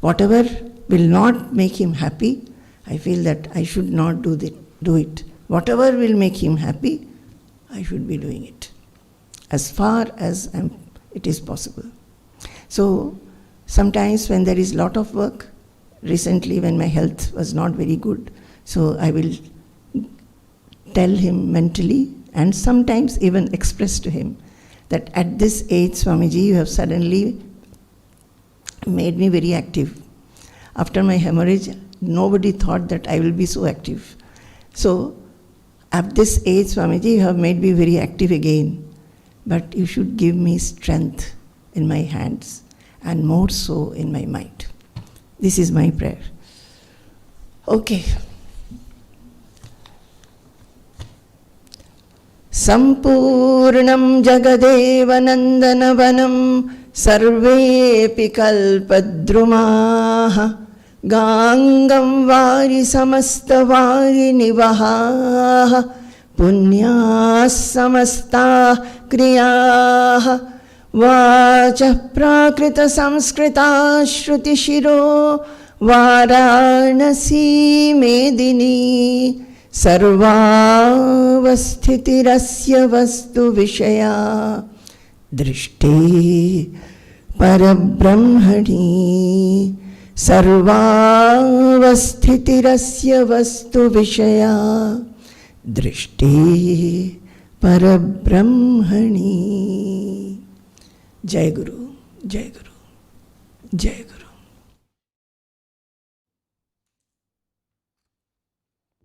Whatever will not make him happy, I feel that I should not do it. Whatever will make him happy, I should be doing it, as far as it is possible. So sometimes when there is a lot of work, recently when my health was not very good, so I will tell him mentally and sometimes even express to him that at this age, Swamiji, you have suddenly made me very active. After my hemorrhage, nobody thought that I will be so active. So at this age, Swamiji, you have made me very active again, but you should give me strength in my hands and more so in my mind. This is my prayer. Okay. Sampurnam Jagadev Nandanavanam Sarvepi Kalpadrumaha Gangam Vari Samasta Vari Nivaha Punyas Samasta Kriyaha Vacha Prakrita Samskrita Shruti Shiro Varanasi Medini Sarvavasthitirasya Vastu Vishaya Drishti Parabrahmani Sarvavasthitirasya Vastu Vishaya Drishti Parabrahmani. Jai Guru, Jai Guru, Jai Guru.